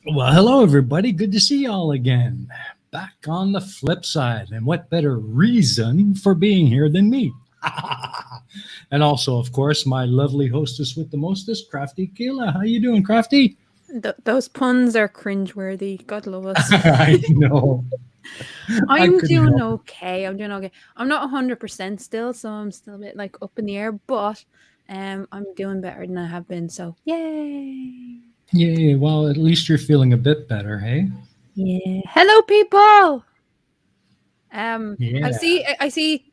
Well, hello, everybody. Good to see y'all again. Back on the flip side. And what better reason for being here than me? And also, of course, my lovely hostess with the mostest, Crafty Keela. How you doing, Crafty? Those puns are cringeworthy. God love us. I know. I I'm couldn't doing help it. okay. I'm doing okay. I'm not 100% still, so I'm still a bit like up in the air, but I'm doing better than I have been. So yay! Yeah, well, at least you're feeling a bit better, hey? Yeah. Hello, people. I Yeah, see. I see.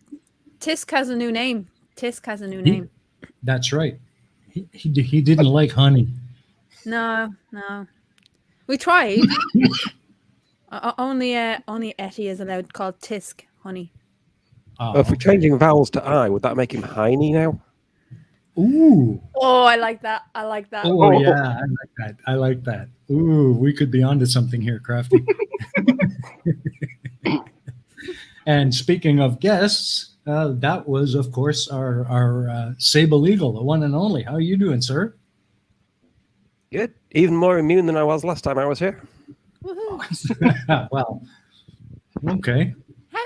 Tisk has a new name. Tisk has a new he, name. that's right. He didn't like honey. No, no. We tried. Only Etty is allowed called Tisk, honey. Oh, If we're okay. changing vowels to I, would that make him Heine now? Ooh. Oh, I like that. I like that. Oh, Oh, yeah. I like that. I like that. Ooh, we could be onto something here, Crafty. And speaking of guests, that was, of course, our Sable Eagle, the one and only. How are you doing, sir? good. Even more immune than I was last time I was here. Woohoo! Well, okay.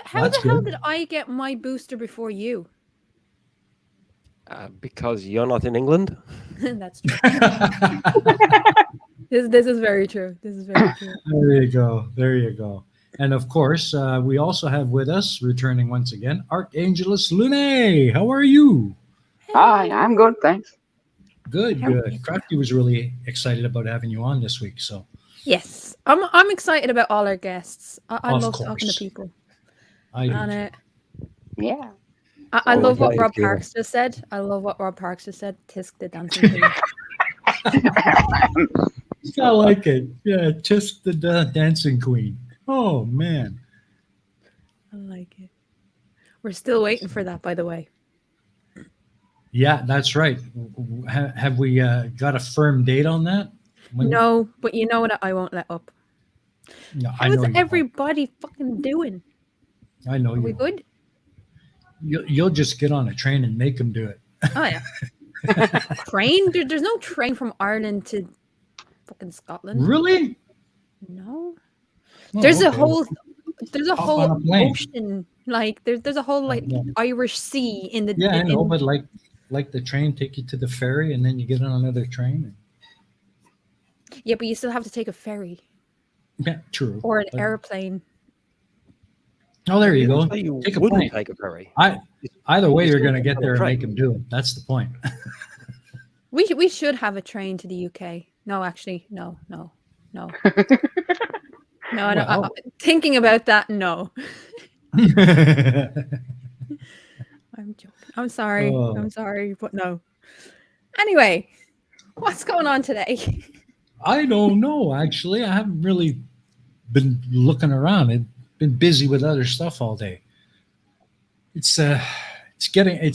How That's the hell good. did I get my booster before you? Because you're not in England. That's true. This is very true. This is very true. There you go. There you go. And of course, we also have with us, returning once again, Arcangeluslunae. How are you? Hi, Hello. I'm good, thanks. Good, How are good. you? Crafty was really excited about having you on this week. So, Yes, I'm excited about all our guests. I of love talking to course, people, I do and too. Yeah. I Always love a what pleasure, Rob Keela. Parks just said. I love what Rob Parks just said. Tisk the dancing queen. I like it. Yeah, just the dancing queen. Oh man. I like it. We're still waiting for that, by the way. Yeah, that's right. Have we got a firm date on that? When? No, but you know what? I won't let up. No, I How is know you won't. everybody fucking doing? I know Are we you won't. good? You'll just get on a train and make them do it. Oh yeah. Train? There's no train from Ireland to fucking Scotland. Really? No. Oh, There's a okay. whole there's a Hop on whole a plane. ocean, like there's a whole like Yeah, Irish Sea in the yeah, I know, in but like the train take you to the ferry and then you get on another train. yeah, but you still have to take a ferry Yeah, true. or an But airplane. oh, there You you didn't go. say you Take a wouldn't plane. take a ferry. I You either way, you you're still going to get get on a there and make train. them do it. That's the point. We should have a train to the UK. No, actually, no. No, I don't. Well, Thinking about that, no. I'm joking. I'm sorry. oh, I'm sorry, but no. Anyway, what's going on today? I don't know. Actually, I haven't really been looking around. I've been busy with other stuff all day. It's it's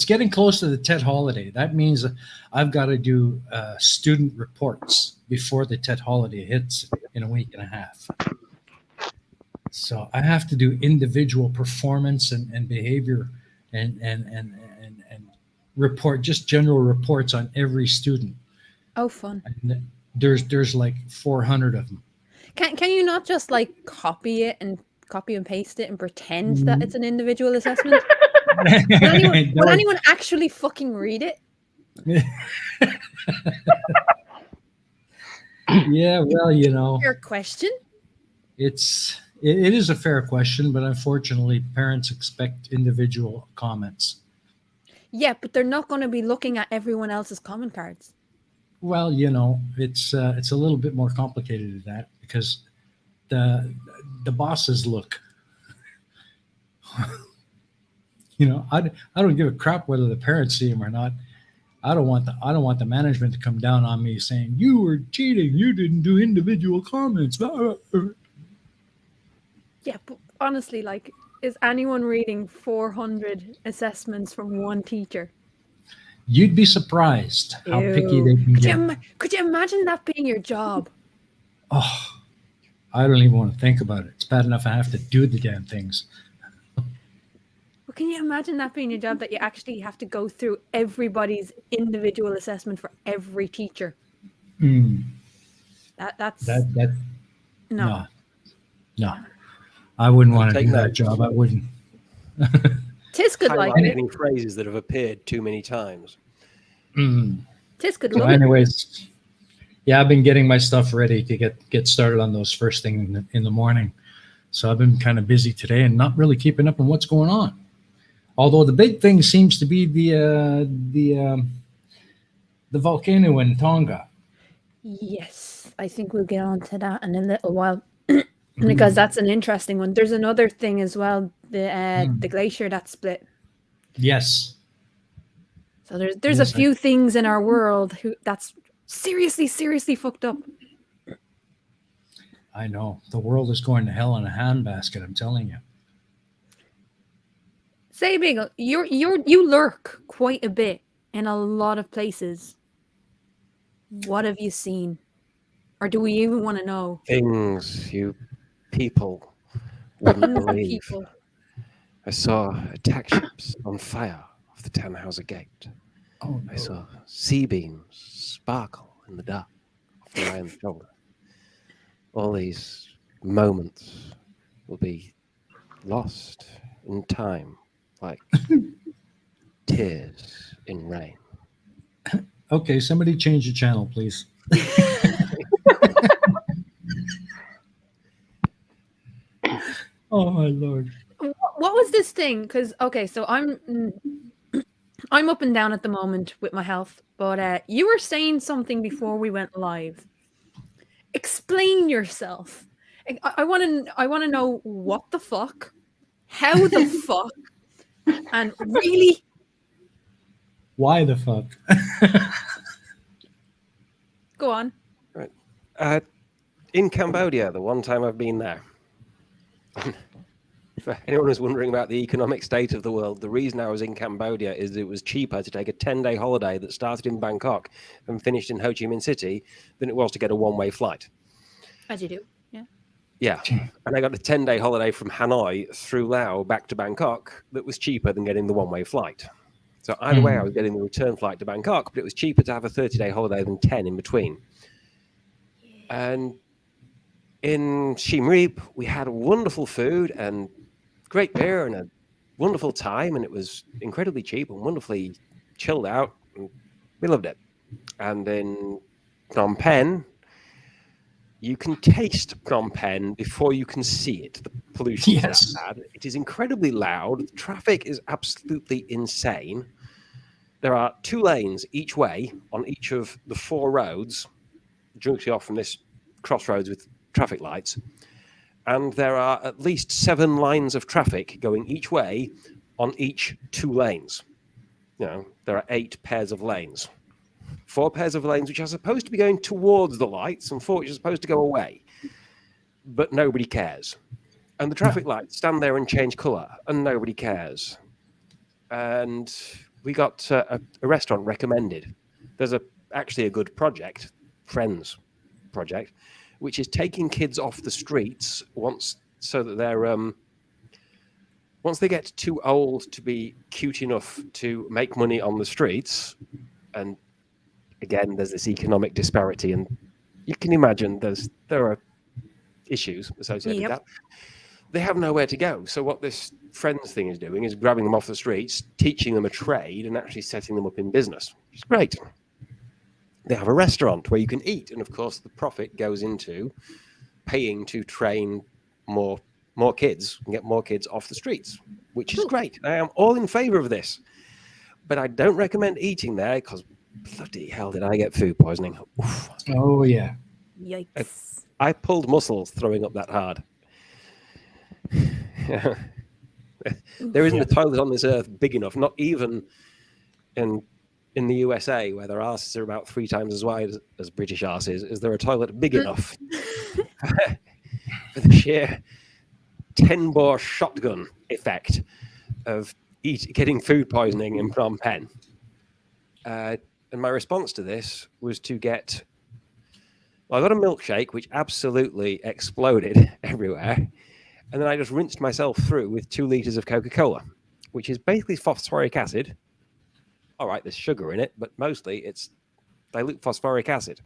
getting close to the TED holiday. That means I've got to do student reports before the TED holiday hits in a week and a half. So I have to do individual performance and behavior and report just general reports on every student. Oh, fun. And there's like 400 of them. Can you not just like copy and paste it and pretend that Mm. it's an individual assessment? Will No. anyone actually fucking read it? Yeah, well, Fair question. it is a fair question, but unfortunately, parents expect individual comments. Yeah, but they're not going to be looking at everyone else's comment cards. Well, it's a little bit more complicated than that because the the bosses look. I don't give a crap whether the parents see them or not. I don't want the management to come down on me saying you were cheating. You didn't do individual comments. Yeah, but honestly, like, is anyone reading 400 assessments from one teacher? You'd be surprised how picky Ew. they can get. Could you imagine that being your job? Oh, I don't even want to think about it. It's bad enough I have to do the damn things. Well, can you imagine that being your job, that you actually have to go through everybody's individual assessment for every teacher? Mm, That's that No. No. I wouldn't want to Take do that note. job. I wouldn't. Tis could like it. Highlighting phrases that have appeared too many times. Tis could So love it. anyways, yeah, I've been getting my stuff ready to get started on those first thing in the morning. So I've been kind of busy today and not really keeping up on what's going on. Although the big thing seems to be the volcano in Tonga. Yes, I think we'll get on to that in a little while because that's an interesting one. There's another thing as well, the glacier that split. Yes. So there's Yes, a few things in our world that's seriously fucked up. I know. The world is going to hell in a handbasket, I'm telling you. Sableagle, you lurk quite a bit in a lot of places. What have you seen? Or do we even want to know? Things you people wouldn't believe. People. I saw attack ships on fire off the Tannhauser Gate. Oh, I saw sea beams sparkle in the dark off the Iron Shoulder. All these moments will be lost in time, like tears in rain. Okay, somebody change the channel, please. Oh my lord. What was this thing? Because okay, so I'm up and down at the moment with my health, but you were saying something before we went live. Explain yourself. I want to know what the fuck, how the fuck, and really Why the fuck? go on. Right. In Cambodia, the one time I've been there. For anyone who's wondering about the economic state of the world, the reason I was in Cambodia is it was cheaper to take a 10-day holiday that started in Bangkok and finished in Ho Chi Minh City than it was to get a one-way flight. As you do. Yeah. Yeah. And I got a 10-day holiday from Hanoi through Laos back to Bangkok that was cheaper than getting the one-way flight. So either way, I was getting the return flight to Bangkok, but it was cheaper to have a 30-day holiday than 10 in between. And in Siem Reap, we had wonderful food and great beer and a wonderful time, and it was incredibly cheap and wonderfully chilled out. And we loved it. And in Phnom Penh, you can taste Phnom Penh before you can see it. The pollution is that bad. It is incredibly loud. The traffic is absolutely insane. There are 2 lanes each way on each of the 4 roads, directly off from this crossroads with traffic lights. And there are at least 7 lines of traffic going each way on each 2 lanes. You know, there are 8 pairs of lanes. 4 pairs of lanes which are supposed to be going towards the lights and 4 which are supposed to go away. But nobody cares. And the traffic lights stand there and change colour, and nobody cares. And we got a restaurant recommended. There's actually a good project, Friends project, which is taking kids off the streets so that they're once they get too old to be cute enough to make money on the streets. And again, there's this economic disparity, and you can imagine there are issues associated with that. They have nowhere to go. So what this Friends thing is doing is grabbing them off the streets, teaching them a trade, and actually setting them up in business. It's great. They have a restaurant where you can eat, and of course the profit goes into paying to train more kids and get more kids off the streets, which is great. I am all in favor of this, but I don't recommend eating there because bloody hell did I get food poisoning. Oof. Oh yeah. Yikes. I pulled muscles throwing up that hard. There isn't a toilet on this earth big enough, not even in the USA, where their arses are about 3 times as wide as British arses. Is there a toilet big enough for the sheer 10-bore shotgun effect of getting food poisoning in Phnom Penh? And my response to this was to get... Well, I got a milkshake, which absolutely exploded everywhere. And then I just rinsed myself through with 2 liters of Coca-Cola, which is basically phosphoric acid. All right, there's sugar in it, but mostly it's dilute phosphoric acid.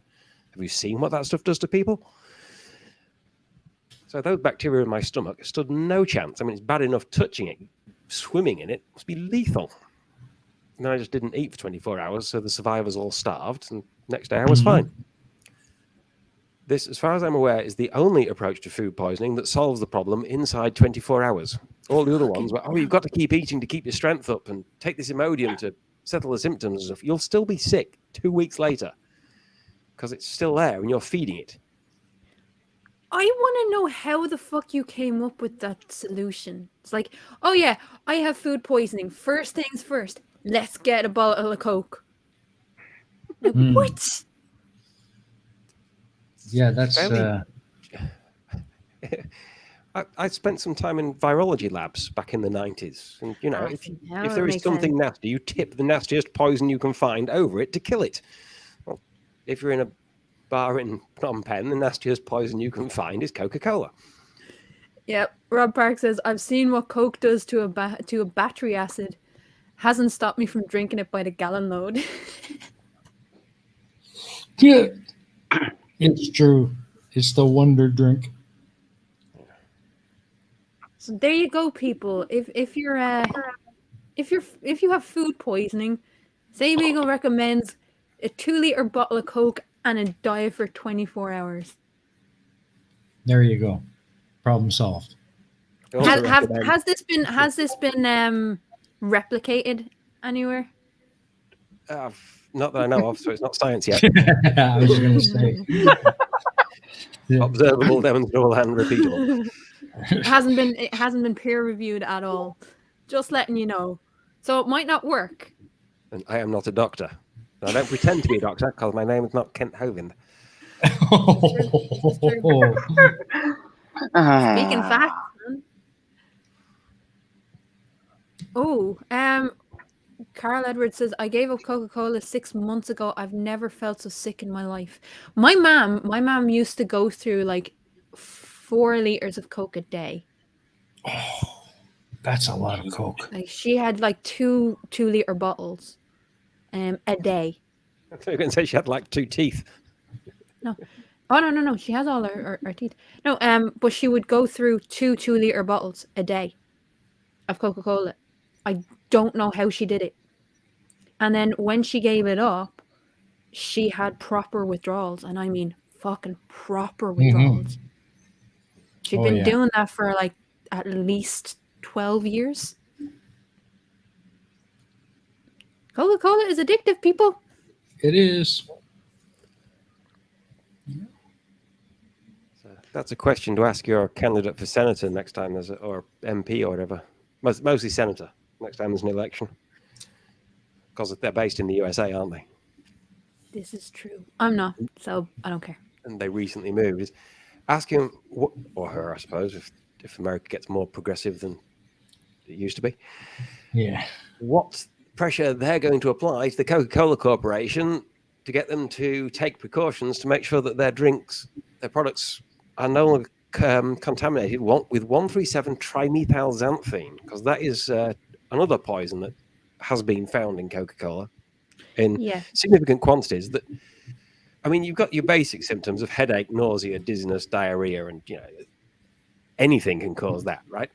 Have you seen what that stuff does to people? So those bacteria in my stomach stood no chance. I mean, it's bad enough touching it. Swimming in it must be lethal. And then I just didn't eat for 24 hours, so the survivors all starved, and next day I was fine. This, as far as I'm aware, is the only approach to food poisoning that solves the problem inside 24 hours. All the other ones were, you've got to keep eating to keep your strength up and take this Imodium to settle the symptoms and stuff. You'll still be sick 2 weeks later because it's still there and you're feeding it. I want to know how the fuck you came up with that solution. It's like, oh yeah, I have food poisoning. First things first, let's get a bottle of Coke. Like, what? Yeah, that's... I spent some time in virology labs back in the 90s. And, you know, if there is something nasty, you tip the nastiest poison you can find over it to kill it. Well, if you're in a bar in Phnom Penh, the nastiest poison you can find is Coca-Cola. Yep. Rob Park says, I've seen what Coke does to a battery acid. Hasn't stopped me from drinking it by the gallon load. Yeah, it's true. It's the wonder drink. So there you go, people. If you have food poisoning, Sableagle recommends a 2-liter bottle of Coke and a diet for 24 hours. There you go. Problem solved. Has this been replicated anywhere? Not that I know of, so it's not science yet. I was going to say. Observable, demonstrable, and repeatable. It hasn't been peer reviewed at all. Just letting you know. So it might not work. And I am not a doctor. I don't pretend to be a doctor because my name is not Kent Hovind. Speaking facts, man. Oh, Carl Edwards says, I gave up Coca-Cola 6 months ago. I've never felt so sick in my life. My mom used to go through like 4 liters of Coke a day. Oh, that's a lot of Coke. Like she had like 2-liter bottles a day. I thought you were going to say she had like 2 teeth. No. Oh, no. She has all her teeth. No, but she would go through 2-liter bottles a day of Coca-Cola. I don't know how she did it. And then when she gave it up, she had proper withdrawals. And I mean, fucking proper withdrawals. She'd been doing that for like at least 12 years. Coca-Cola is addictive, people. It is. So that's a question to ask your candidate for senator next time there's or MP or whatever. Mostly senator next time there's an election. Because they're based in the USA, aren't they? This is true. I'm not, so I don't care. And they recently moved. Ask him, or her, I suppose, if America gets more progressive than it used to be. Yeah. What pressure they're going to apply to the Coca-Cola Corporation to get them to take precautions to make sure that their products are no longer contaminated with 137-trimethylxanthine, because that is another poison that has been found in Coca-Cola in significant quantities. That, I mean, you've got your basic symptoms of headache, nausea, dizziness, diarrhea, and anything can cause that, right?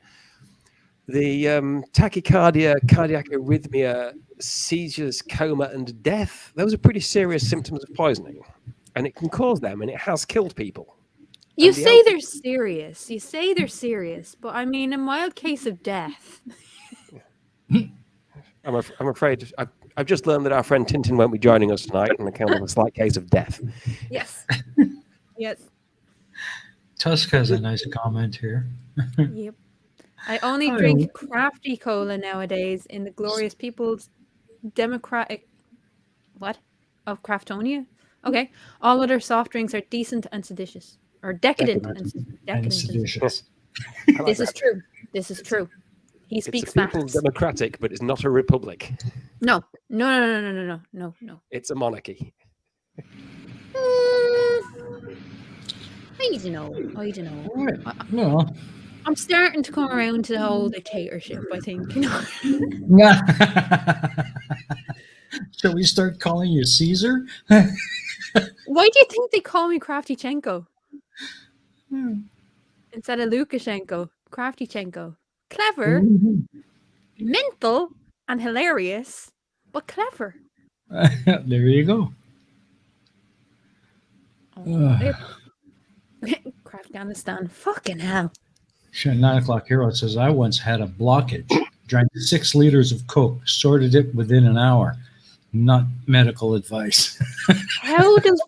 The tachycardia, cardiac arrhythmia, seizures, coma, and death, those are pretty serious symptoms of poisoning. And it can cause them, and it has killed people. You say they're serious. But I mean, a mild case of death. I'm afraid I've just learned that our friend Tintin won't be joining us tonight on account of a slight case of death. Yes. Yes. Tusk has a nice comment here. Yep. I only drink crafty cola nowadays in the glorious People's Democratic of Craftonia. Okay. All other soft drinks are decent and seditious. Or decadent and seditious. This is true. This is true. He speaks facts. It's a People's Democratic, but it's not a republic. No. It's a monarchy. I don't know. Right. Well, I'm starting to come around to the whole dictatorship, I think. Shall we start calling you Caesar? Why do you think they call me Craftychenko? instead of Lukashenko, Kraftychenko. Clever, mental, and hilarious, but clever. There you go. Afghanistan. Fucking hell. 9 o'clock hero says, I once had a blockage, drank 6 liters of Coke, sorted it within an hour. Not medical advice. How does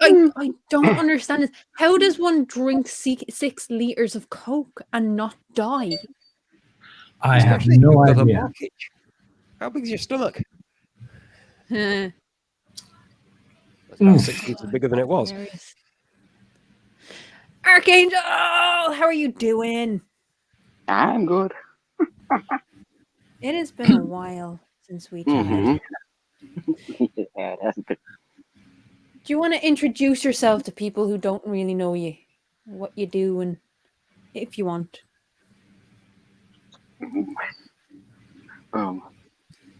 I don't understand this. How does one drink 6 liters of Coke and not die? I have Especially if no you've got a idea. blockage. How big's your stomach? Hilarious. That's about 6 liters bigger than it was. Archangel, how are you doing? I'm good. It has been a while since we chatted. Mhm. Yeah, it hasn't been. Do you want to introduce yourself to people who don't really know you, what you do, and if you want?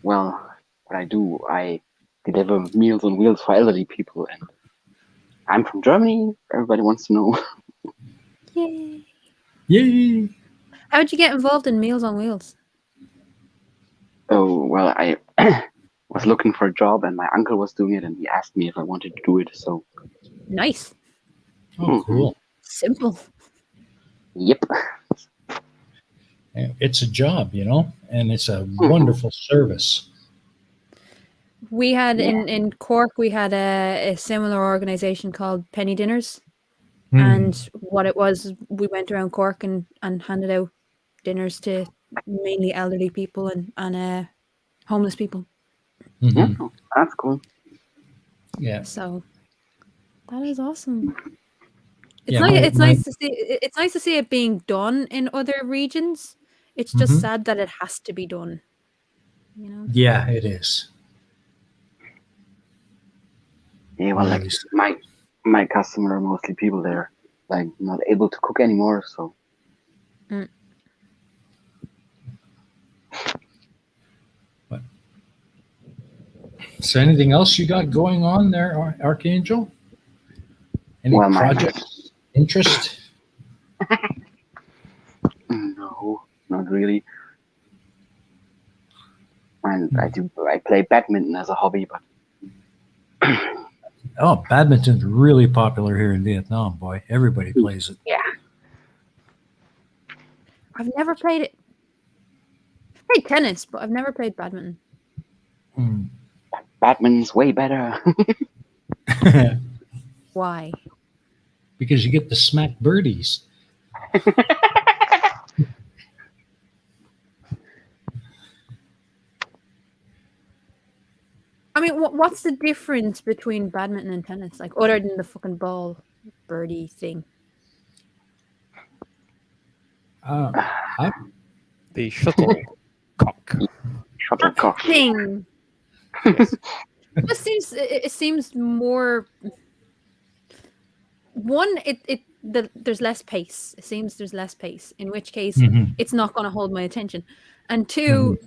Well, what I do, I deliver Meals on Wheels for elderly people, and I'm from Germany. Everybody wants to know. Yay! Yay! How'd you get involved in Meals on Wheels? Oh, well, I was looking for a job, and my uncle was doing it, and he asked me if I wanted to do it. So, Nice, Oh, cool. simple. yep. It's a job, and it's a wonderful service. We had in Cork, we had a similar organization called Penny Dinners. And what it was, we went around Cork and handed out dinners to mainly elderly people and homeless people. Mhm. Yeah, that's cool. Yeah. So that is awesome. It's Yeah, nice. my- It's my- nice to see. It's nice to see it being done in other regions. It's just sad that it has to be done. Yeah, it is. Yeah, well, like Nice. my customer are mostly people that are like not able to cook anymore. So, So anything else you got going on there, Archangel? Any Well, projects? Interest? no, not really. And I play badminton as a hobby, but Oh, badminton's really popular here in Vietnam, boy. Everybody plays it. yeah, I've never played it. I've played tennis, but I've never played badminton. badminton's way better. Why? Because you get to smack birdies. I mean, what's the difference between badminton and tennis? Like, other than the fucking ball birdie thing? The shuttlecock. Shuttlecock. Thing. It seems more. One, there's less pace. It seems there's less pace. In which case, it's not going to hold my attention. And two,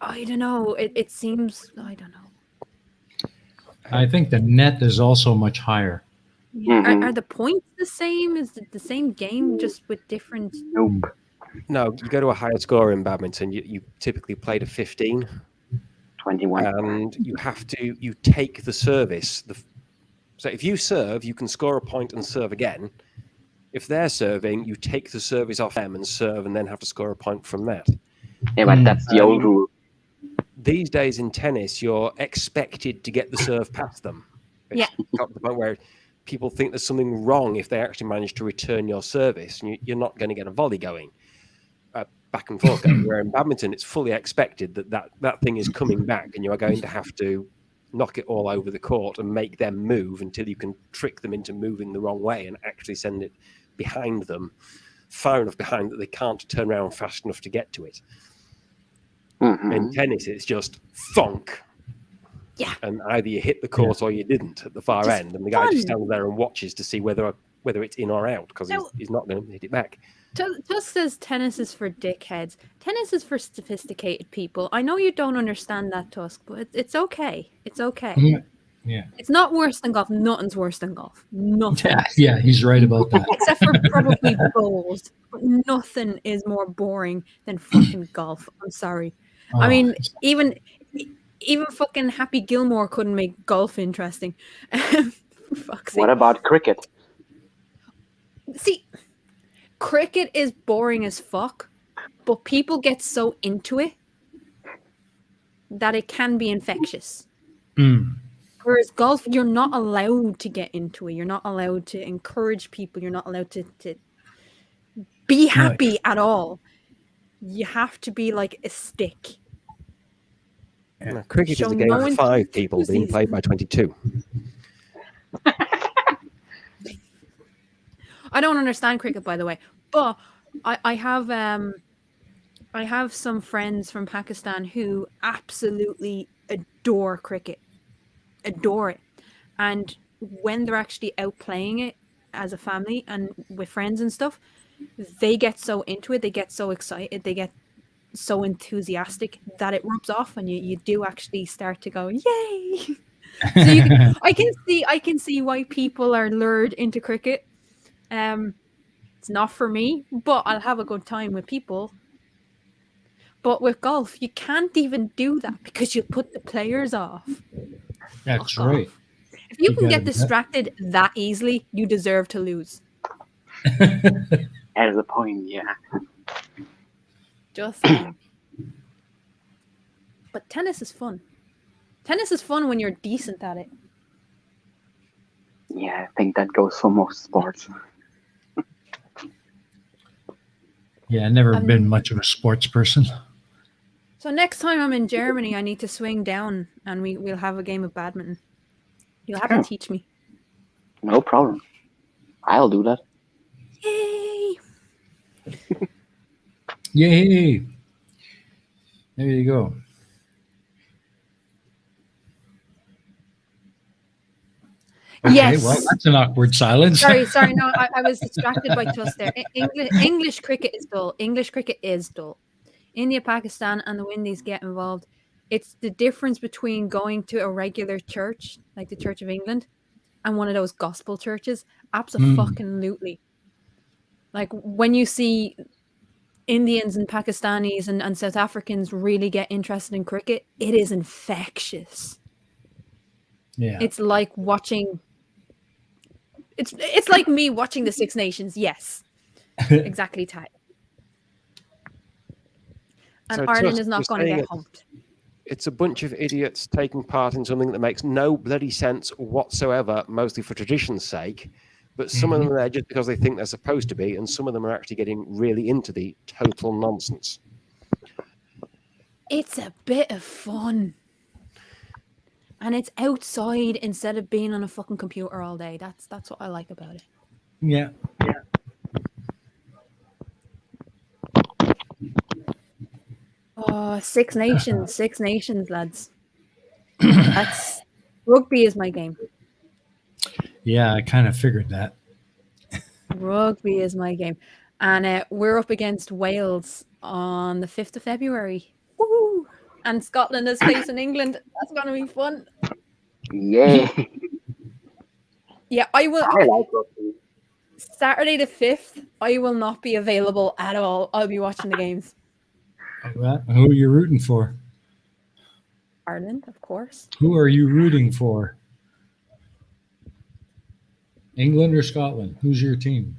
I don't know. It seems, I don't know. I think the net is also much higher. Are the points the same? Is it the same game, just with different? Nope. No, you go to a higher score in badminton. You typically play to 15, 21. and you take the service. So if you serve, you can score a point and serve again. If they're serving, you take the service off them and serve, and then have to score a point from that. Yeah, but that's the old rule. These days in tennis, you're expected to get the serve past them. It's got to the point where people think there's something wrong if they actually manage to return your service, and you're not going to get a volley going back and forth. Where in badminton, it's fully expected that thing is coming back, and you are going to have to knock it all over the court and make them move until you can trick them into moving the wrong way and actually send it behind them, far enough behind that they can't turn around fast enough to get to it. In tennis, it's just thunk. Yeah. And either you hit the court or you didn't at the far Just end, and the guy just stands there and watches to see whether it's in or out, because he's not going to hit it back. Tusk says tennis is for dickheads. Tennis is for sophisticated people. I know you don't understand that, Tusk, but it's okay. It's okay. Yeah. It's not worse than golf. Nothing's worse than golf. Nothing. Yeah, he's right about that. Except for probably bowls. But nothing is more boring than fucking golf. I'm sorry. I Oh, mean, even fucking Happy Gilmore couldn't make golf interesting. For fuck's sake. What about cricket? See, cricket is boring as fuck, but people get so into it that it can be infectious. mm, Whereas golf, you're not allowed to get into it. You're not allowed to encourage people. You're not allowed to be happy at all. You have to be like a stick. No, cricket Show is a game no of 5 people being enthusiasm. played by 22. I don't understand cricket, by the way, but I have some friends from Pakistan who absolutely adore cricket, adore it, and when they're actually out playing it as a family and with friends and stuff, they get so into it, they get so excited, they get so enthusiastic that it rubs off, and you do actually start to go, yay! So I can see why people are lured into cricket. It's not for me, but I'll have a good time with people. But with golf, you can't even do that because you put the players off. that's Fuck right. off. If you You can gotta get do that. distracted that easily, you deserve to lose. That is a point, yeah. Just saying. But tennis is fun. Tennis is fun when you're decent at it. Yeah, I think that goes for most sports. Yeah, I've never been much of a sports person. So next time I'm in Germany, I need to swing down and we'll have a game of badminton. You'll have to teach me. No problem. I'll do that. Yay! Yay! There you go. Okay, Yes. well, that's an awkward silence. Sorry. No, I was distracted by just there. English cricket is dull. English cricket is dull. India, Pakistan, and the Windies get involved. It's the difference between going to a regular church, like the Church of England, and one of those gospel churches. Absolutely. Like when you see Indians and Pakistanis and South Africans really get interested in cricket, it is infectious. Yeah. It's like watching. It's like me watching the Six Nations. Yes, exactly, Ty. And So Ireland just is not you're going to saying get humped. It's a bunch of idiots taking part in something that makes no bloody sense whatsoever, mostly for tradition's sake. But some of them are there just because they think they're supposed to be, and some of them are actually getting really into the total nonsense. It's a bit of fun. And it's outside instead of being on a fucking computer all day. That's what I like about it. Yeah. Oh, Six Nations, lads. That's rugby is my game. Yeah, I kind of figured that. Rugby is my game. And we're up against Wales on the 5th of February. Woo! And Scotland is facing England. That's going to be fun. Yay! Yeah, I will. I like rugby. Saturday the 5th, I will not be available at all. I'll be watching the games. Who are you rooting for? Ireland, of course. Who are you rooting for? England or Scotland? Who's your team?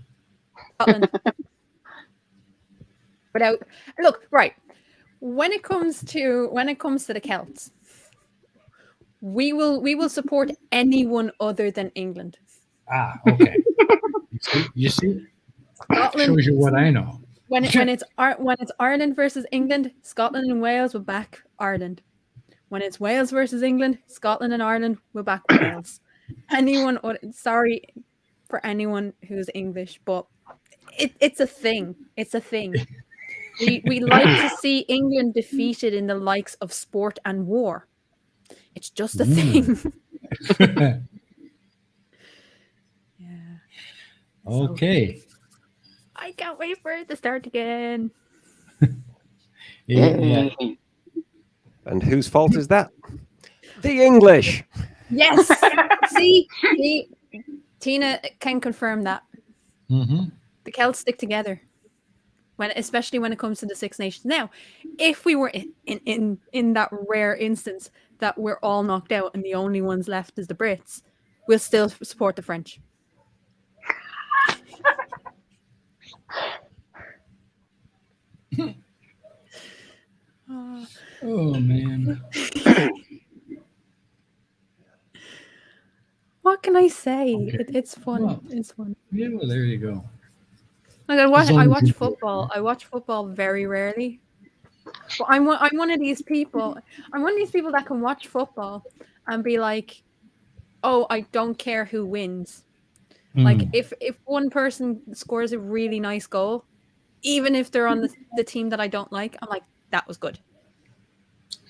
Scotland. Look, right. When it comes to the Celts, we will support anyone other than England. Ah, okay. You see? Scotland Shows you what I know. When it's Ireland versus England, Scotland and Wales will back Ireland. When it's Wales versus England, Scotland and Ireland will back Wales. Sorry for anyone who's English, but it's a thing. It's a thing. We like to see England defeated in the likes of sport and war. It's just a thing. Yeah. Okay. I can't wait for it to start again. Yeah. And whose fault is that? The English. Yes. See, Tina can confirm that. Mm-hmm. The Celts stick together. Especially when it comes to the Six Nations. Now, if we were in that rare instance that we're all knocked out and the only ones left is the Brits, we'll still support the French. Oh man. What can I say? Okay. It's fun. Well, It's fun. Yeah, well, there you go. Like As long I as watch you- football. I watch football very rarely. But I'm one of these people. I'm one of these people that can watch football and be like, "Oh, I don't care who wins." Like Mm. if one person scores a really nice goal, even if they're on the team that I don't like, I'm like, "That was good."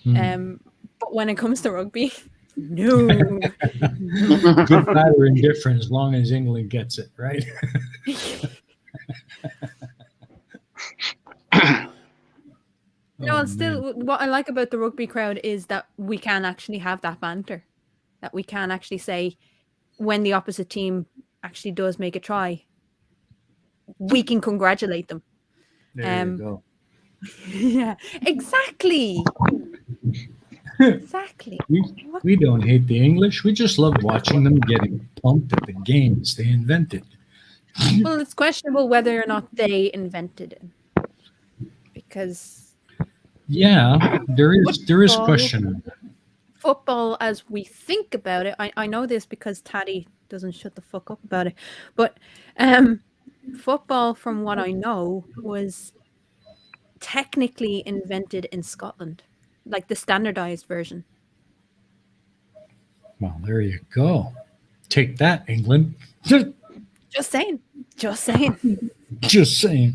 Mm. But when it comes to rugby, no. Good, bad, or indifferent, as long as England gets it, right? No, Oh, and still, man. what I like about the rugby crowd is that we can actually have that banter. That we can actually say, when the opposite team actually does make a try, we can congratulate them. There you go. Yeah, exactly. Exactly. We don't hate the English. We just love watching them getting pumped at the games they invented. Well, it's questionable whether or not they invented it. Because Yeah, there is Football. question. football, as we think about it, I know this because Taddy doesn't shut the fuck up about it, but football, from what I know, was technically invented in Scotland, like the standardized version. Well, there you go. Take that, England. Just saying. Just saying. Just saying.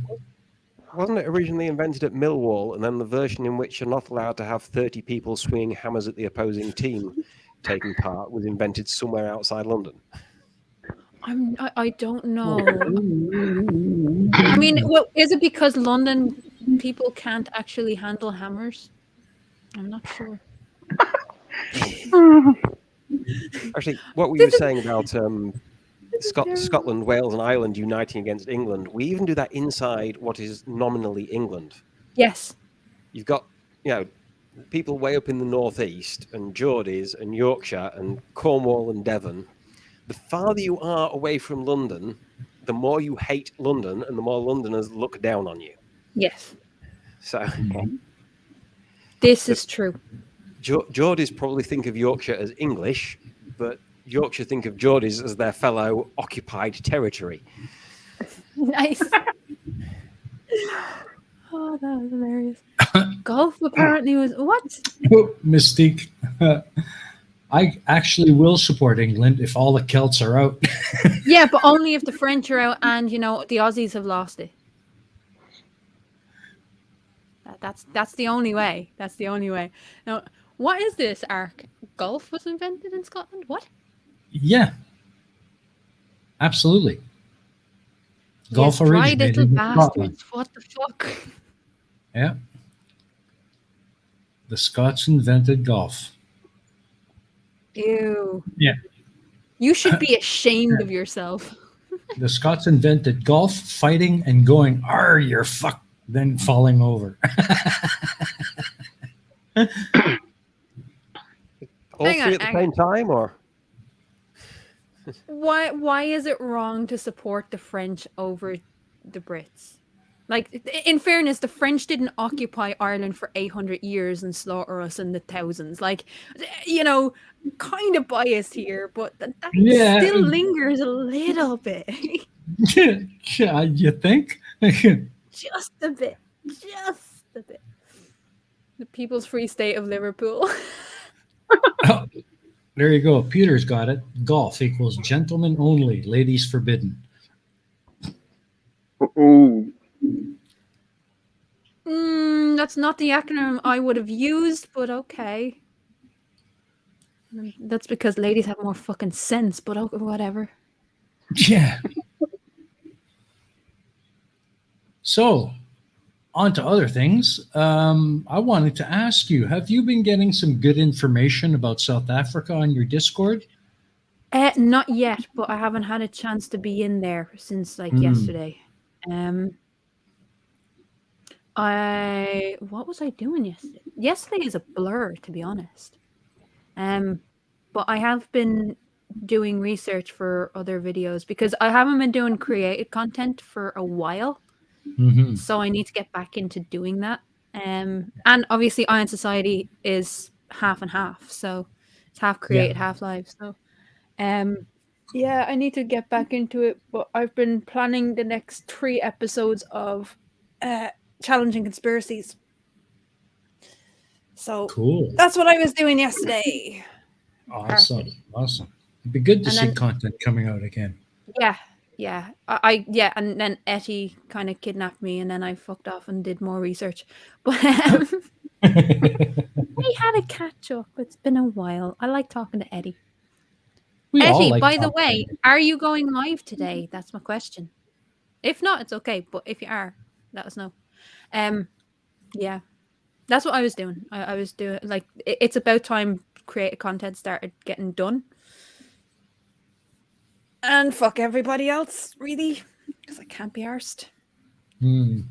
Wasn't it originally invented at Millwall, and then the version in which you're not allowed to have 30 people swinging hammers at the opposing team taking part was invented somewhere outside London? I don't know. I mean, well, is it because London people can't actually handle hammers? I'm not sure. Actually, what were you saying about Scotland, Wales, and Ireland uniting against England? We even do that inside what is nominally England. Yes. You've got, people way up in the northeast, and Geordies, and Yorkshire, and Cornwall, and Devon. The farther you are away from London, the more you hate London, and the more Londoners look down on you. Yes. So, this is true. Geordies probably think of Yorkshire as English, but Yorkshire think of Geordies as their fellow occupied territory. Nice. Oh, that was hilarious. Golf apparently was what? Oh, Mystique. I actually will support England if all the Celts are out. Yeah, but only if the French are out and the Aussies have lost it. That's the only way. That's the only way. Now, what is this arc? Golf was invented in Scotland? What? Yeah. Absolutely. Golf Yes, dry originated little in Scotland. bastards. What the fuck? Yeah. The Scots invented golf. Ew. Yeah. You should be ashamed of yourself. The Scots invented golf, fighting, and going, "Arr, you're fucked," then falling over. All Hang three on, at the hang same time, or? Why is it wrong to support the French over the Brits? Like, in fairness, the French didn't occupy Ireland for 800 years and slaughter us in the thousands. Like, kind of biased here, but that Yeah. still lingers a little bit. Yeah, you think? Just a bit. Just a bit. The People's Free State of Liverpool. Oh, there you go. Peter's got it. Golf equals gentlemen only, ladies forbidden. Ooh. That's not the acronym I would have used, but okay. That's because ladies have more fucking sense, but okay, whatever. Yeah. So, on to other things. I wanted to ask you: have you been getting some good information about South Africa on your Discord? Not yet, but I haven't had a chance to be in there since like Hmm. yesterday. What was I doing yesterday? Yesterday is a blur, to be honest. But I have been doing research for other videos because I haven't been doing creative content for a while. Mm-hmm. So I need to get back into doing that. And obviously Iron Society is half and half. So it's half created, half live. So yeah, I need to get back into it. But I've been planning the next 3 episodes of Challenging Conspiracies. So Cool. that's what I was doing yesterday. Awesome. Awesome. It'd be good to And see then- content coming out again. Yeah. And then Etty kind of kidnapped me, and then I fucked off and did more research. But we had a catch up. It's been a while. I like talking to Etty. We all Etty, like by the talking. way, are you going live today? That's my question. If not, it's okay. But if you are, let us know. Yeah, that's what I was doing. I was doing like it's about time creative content started getting done. And fuck everybody else, really, because I can't be arsed. Hmm.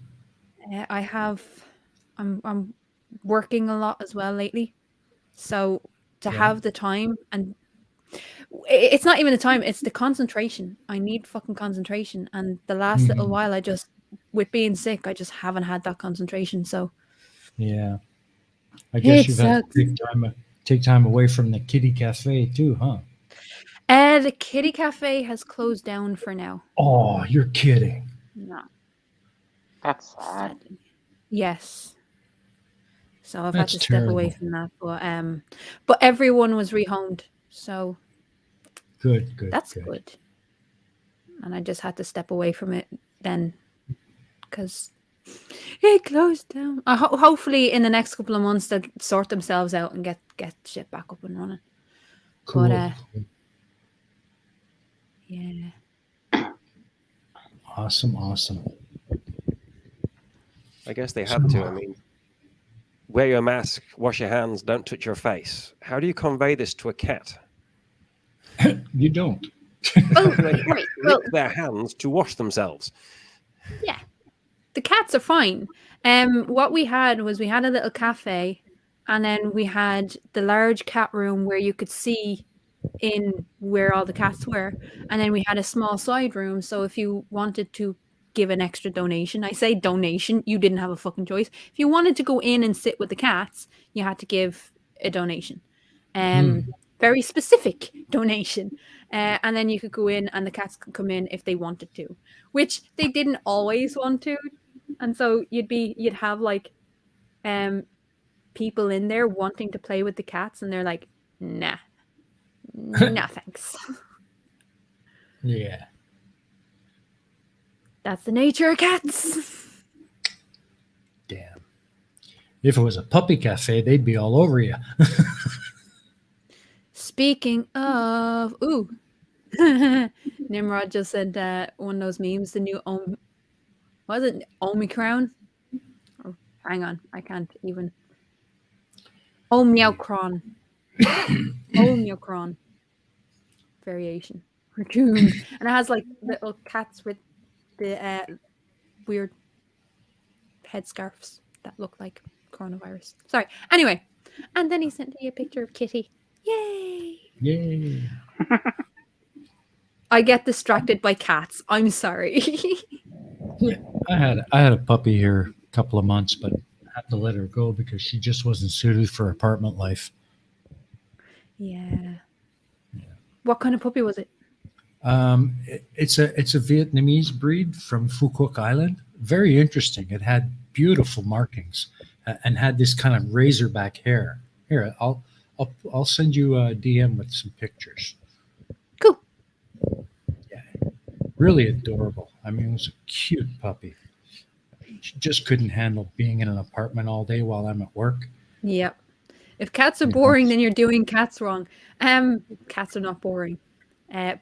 I'm working a lot as well lately, so to have the time, and it's not even the time, it's the concentration. I need fucking concentration, and the last little while, with being sick, I just haven't had that concentration. So Yeah. I guess It you've had sucks. to take time away from the kitty cafe too, huh? The kitty cafe has closed down for now. Oh, you're kidding. No, That's sad. sadly. Yes. So I've That's had to step away terrible. from that, but everyone was rehomed, so Good. that's good. And I just had to step away from it then, because it closed down. Hopefully, in the next couple of months, they'll sort themselves out and get shit back up and running. Cool. But yeah. Awesome. I guess they had to. I mean, wear your mask, wash your hands, don't touch your face. How do you convey this to a cat? You don't. Oh, They right. Well, lick their hands to wash themselves. yeah, the cats are fine. What we had was we had a little cafe, and then we had the large cat room where you could see in where all the cats were, and then we had a small side room. So if you wanted to give an extra donation, I say donation, you didn't have a fucking choice. If you wanted to go in and sit with the cats, you had to give a donation. Very specific donation. And then you could go in and the cats could come in if they wanted to, which they didn't always want to. And so you'd have like people in there wanting to play with the cats, and they're like, nah, thanks. Yeah. That's the nature of cats. Damn. If it was a puppy cafe, they'd be all over you. Speaking of, Nimrod just said one of those memes, the new was it Omicron? Oh, hang on, I can't even. Omicron. Omicron variation. And it has like little cats with the weird headscarves that look like coronavirus. Sorry. Anyway, and then he sent me a picture of Kitty. Yay! Yay. I get distracted by cats. I'm sorry. I had a puppy here a couple of months, but I had to let her go because she just wasn't suited for apartment life. Yeah. What kind of puppy was it? It's a Vietnamese breed from Phu Quoc Island. Very interesting. It had beautiful markings and had this kind of razorback hair. Here, I'll send you a DM with some pictures. Cool. Yeah, really adorable. I mean, it was a cute puppy. She just couldn't handle being in an apartment all day while I'm at work. Yep. If cats are boring, then you're doing cats wrong. Cats are not boring.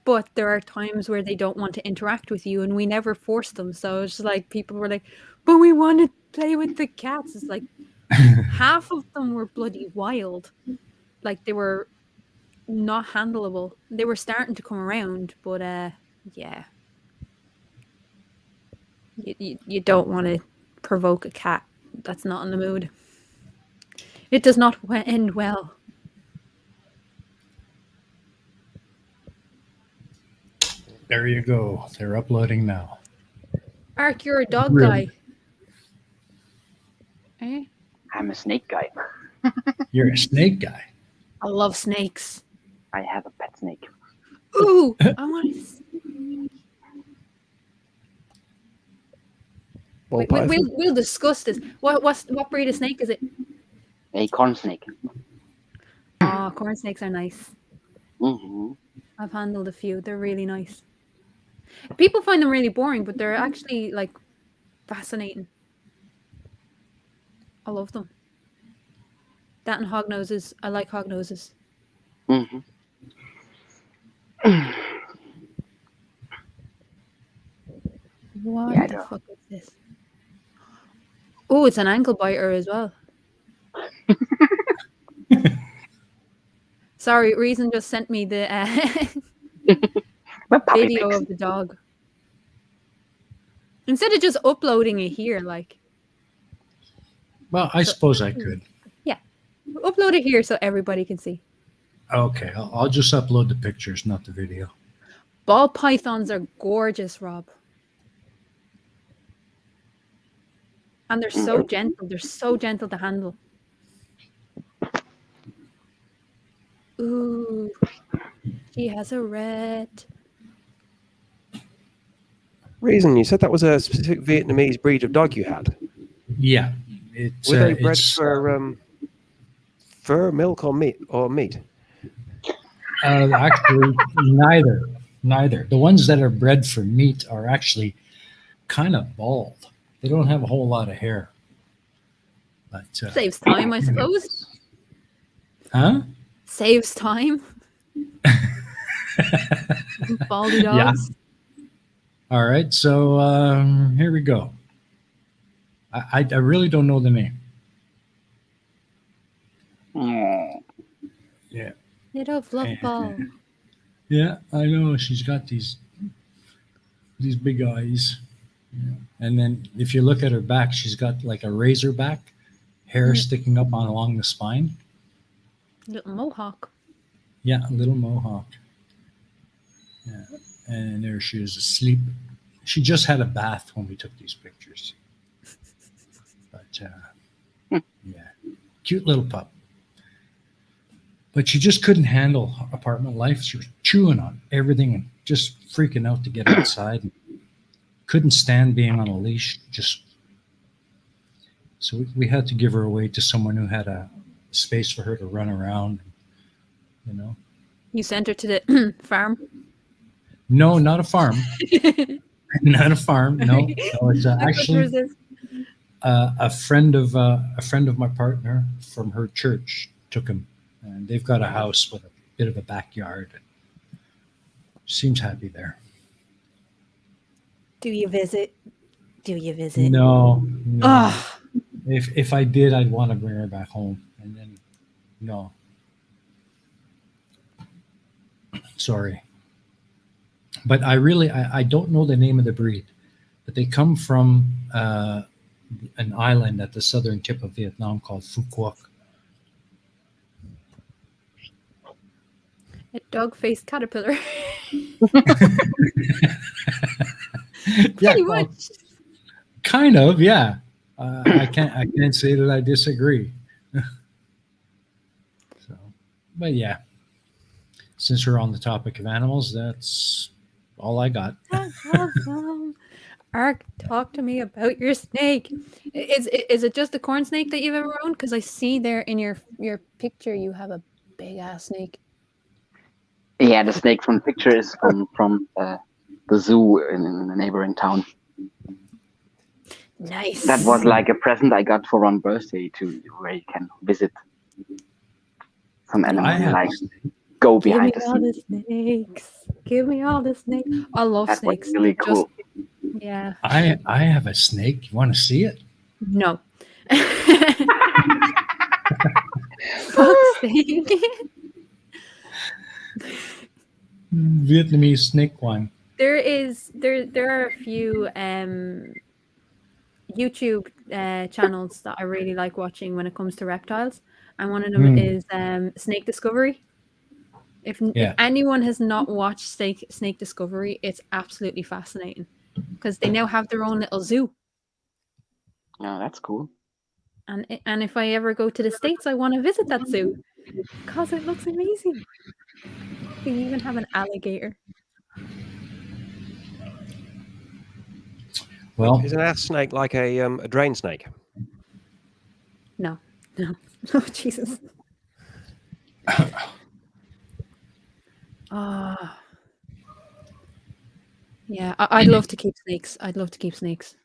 But there are times where they don't want to interact with you, and we never force them. So it's just like people were like, "But we want to play with the cats." It's like half of them were bloody wild, like they were not handleable. They were starting to come around, but yeah, you don't want to provoke a cat that's not in the mood. It does not end well. There you go. They're uploading now. Ark, you're a dog Really? guy. Eh? I'm a snake guy. You're a snake guy. I love snakes. I have a pet snake. Ooh, I want to. Ball python. We'll discuss this. What breed of snake is it? A corn snake. Oh, corn snakes are nice. Mm-hmm. I've handled a few. They're really nice. People find them really boring, but they're actually like fascinating. I love them. That and hognoses. I like hognoses. Mm-hmm. What Yeah, I the know. fuck is this? Oh, it's an ankle biter as well. Sorry, Reason just sent me the But puppy video pics. of the dog. Instead of just uploading it here, like Well, I suppose I could. upload it here so everybody can see. Okay, I'll just upload the pictures, not the video. Ball pythons are gorgeous, Rob. And they're so gentle. They're so gentle to handle. Ooh, she has a red. Reason, you said that was a specific Vietnamese breed of dog you had. Yeah, it's Were they bred it's, for fur, milk, or meat? actually neither. The ones that are bred for meat are actually kind of bald. They don't have a whole lot of hair. But Saves time, I suppose. huh? Saves time. Baldy dogs. Yeah. All right, so here we go. I really don't know the name. Oh. Yeah. Little fluff ball. Yeah, I know. She's got these big eyes. Yeah. And then if you look at her back, she's got like a razor back, hair sticking up along the spine. Little mohawk. Yeah, a little mohawk. Yeah. And there she is asleep. She just had a bath when we took these pictures. But yeah, cute little pup. But she just couldn't handle apartment life. She was chewing on everything and just freaking out to get outside. Couldn't stand being on a leash. So we had to give her away to someone who had a space for her to run around. You know. You sent her to the farm? No, not a farm. Not a farm. No, it's actually a friend of my partner from her church took him, and they've got a house with a bit of a backyard. Seems happy there. Do you visit? No. Ugh. If I did, I'd want to bring her back home, and then no. Sorry. But I don't know the name of the breed, but they come from an island at the southern tip of Vietnam called Phu Quoc. A dog-faced caterpillar. Yeah, Pretty well, much. kind of, yeah. I can't say that I disagree. So, but yeah, since we're on the topic of animals, that's all I got. Ark, talk to me about your snake. Is it just the corn snake that you've ever owned? Because I see there in your picture you have a big ass snake. Yeah, the snake from the picture is from the zoo in the neighboring town. Nice. That was like a present I got for Ron's birthday, where you can visit some animals. go Give me behind the all the scenes. snakes. Give me all the snakes. I love That was snakes. really They're cool. just yeah. I have a snake. You want to see it? No. Fuck's sake. Vietnamese snake one. There are a few YouTube channels that I really like watching when it comes to reptiles, and one of them is Snake Discovery. If anyone has not watched Snake Discovery, it's absolutely fascinating because they now have their own little zoo. Yeah, that's cool. And if I ever go to the States, I want to visit that zoo because it looks amazing. They even have an alligator. Well, Is an ass snake like a drain snake? No. Oh, Jesus. Yeah, I'd love to keep snakes. I'd love to keep snakes.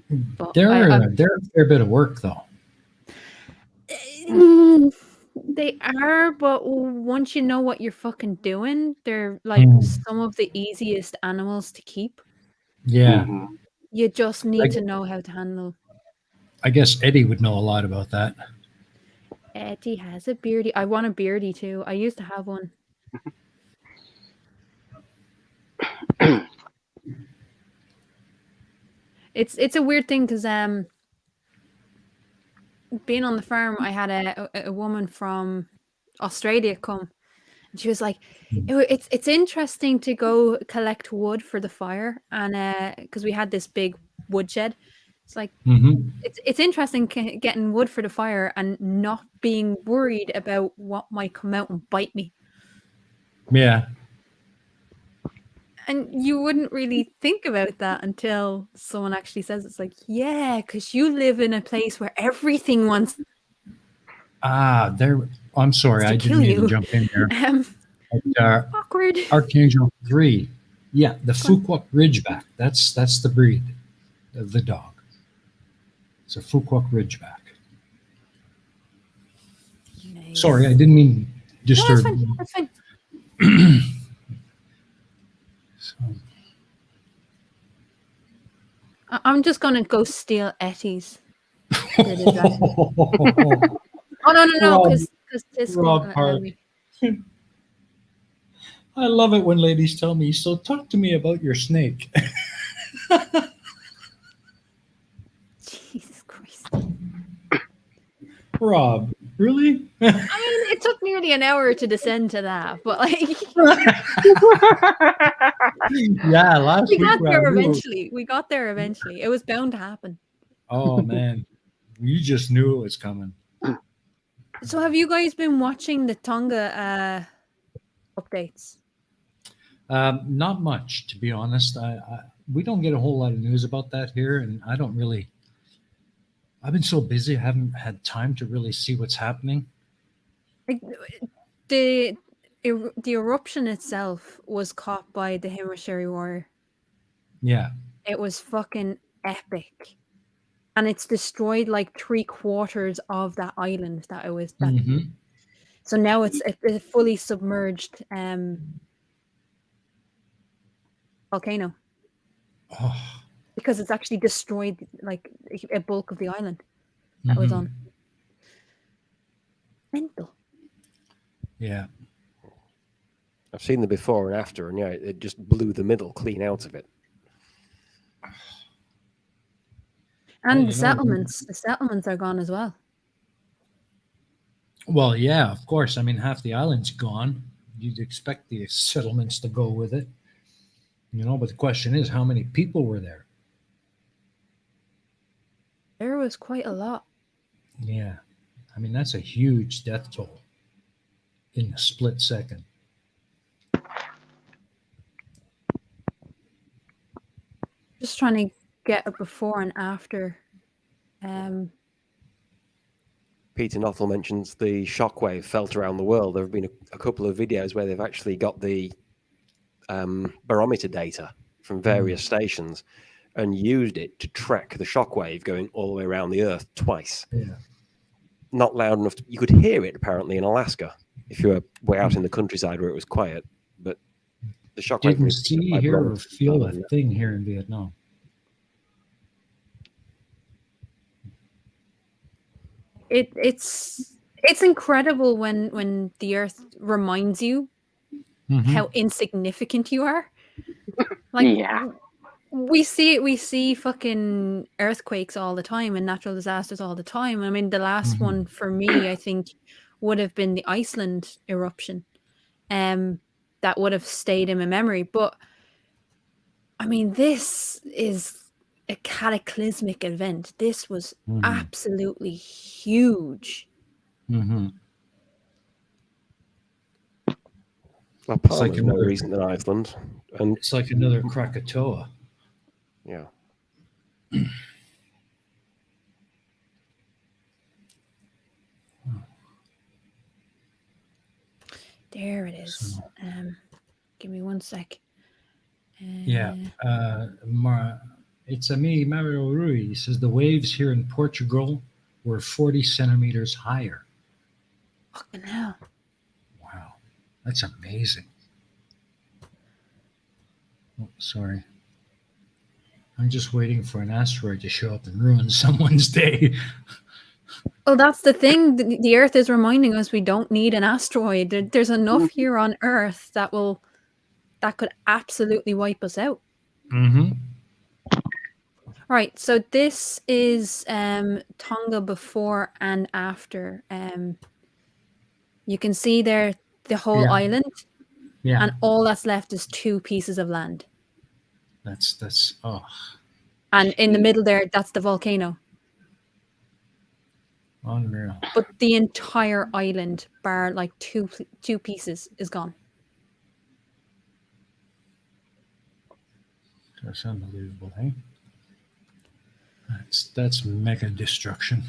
But they're a fair bit of work, though. They are, but once you know what you're fucking doing, they're like some of the easiest animals to keep. Yeah. Mhm. You just need to know how to handle. I guess Eddie would know a lot about that. Eddie has a beardy. I want a beardy too. I used to have one. It's a weird thing because being on the farm, I had a woman from Australia come, and she was like, "It's interesting to go collect wood for the fire," and because we had this big woodshed, it's like it's interesting getting wood for the fire and not being worried about what might come out and bite me. Yeah. And you wouldn't really think about that until someone actually says it's like, yeah, because you live in a place where everything wants. I'm sorry, I didn't mean to jump in there. Awkward. Archangel 3. Yeah, the Fuquoc Ridgeback. That's the breed of the dog. It's a Fuquoc Ridgeback. Nice. Sorry, I didn't mean to disturb you. No, that's fine. So. I'm just gonna go steal Etty's. Oh no! Because Rob Park. I love it when ladies tell me, "So talk to me about your snake." Jesus Christ. Rob, really? I mean, it took nearly an hour to descend to that, but like, yeah, last week we got there eventually. We got there eventually. It was bound to happen. Oh man, you just knew it was coming. So, have you guys been watching the Tonga updates? Not much, to be honest. We don't get a whole lot of news about that here, and I don't really. I've been so busy, I haven't had time to really see what's happening. Like, the eruption itself was caught by the Himashiri Warrior. Yeah. It was fucking epic. And it's destroyed like 3/4 of that island that it was. So now it's a fully submerged volcano. Oh. Because it's actually destroyed like a bulk of the island that was on. Mental. Yeah. I've seen the before and after, and yeah, it just blew the middle clean out of it. And the settlements are gone as well. Well, yeah, of course. I mean, half the island's gone. You'd expect the settlements to go with it. But the question is, how many people were there? There was quite a lot. Yeah. I mean, that's a huge death toll in a split second. Just trying to get a before and after. Peter Nuttall mentions the shockwave felt around the world. There have been a couple of videos where they've actually got the barometer data from various stations and used it to track the shockwave going all the way around the Earth twice. Yeah. Not loud enough. You could hear it apparently in Alaska. if you were way out in the countryside where it was quiet. But the shockwave Didn't was see, like hear, wrong. or feel a thing here in Vietnam. It's incredible when the Earth reminds you Mhm. how insignificant you are. Like, Yeah. we see fucking earthquakes all the time and natural disasters all the time. I mean, the last Mhm. one for me, I think, would have been the Iceland eruption. That would have stayed in my memory. But I mean, this is a cataclysmic event. This was Mhm. absolutely huge. Mhm. Well, It's like Palmer's no another. reason than Iceland, and It's like another Krakatoa. yeah. There it is. So, Give me one sec. yeah. It's a me, Mario Rui. He says the waves here in Portugal were 40 centimeters higher. Fucking hell. Wow. That's amazing. Oh, sorry. I'm just waiting for an asteroid to show up and ruin someone's day. Well, that's the thing. The Earth is reminding us we don't need an asteroid. There's enough here on Earth that could absolutely wipe us out. Mm-hmm. Right. So this is Tonga before and after. You can see there the whole Yeah. island, Yeah. and all that's left is 2 pieces of land. That's oh, And in the middle there, that's the volcano. unreal. But the entire island, bar like two pieces, is gone. That's unbelievable, hey? That's mega destruction.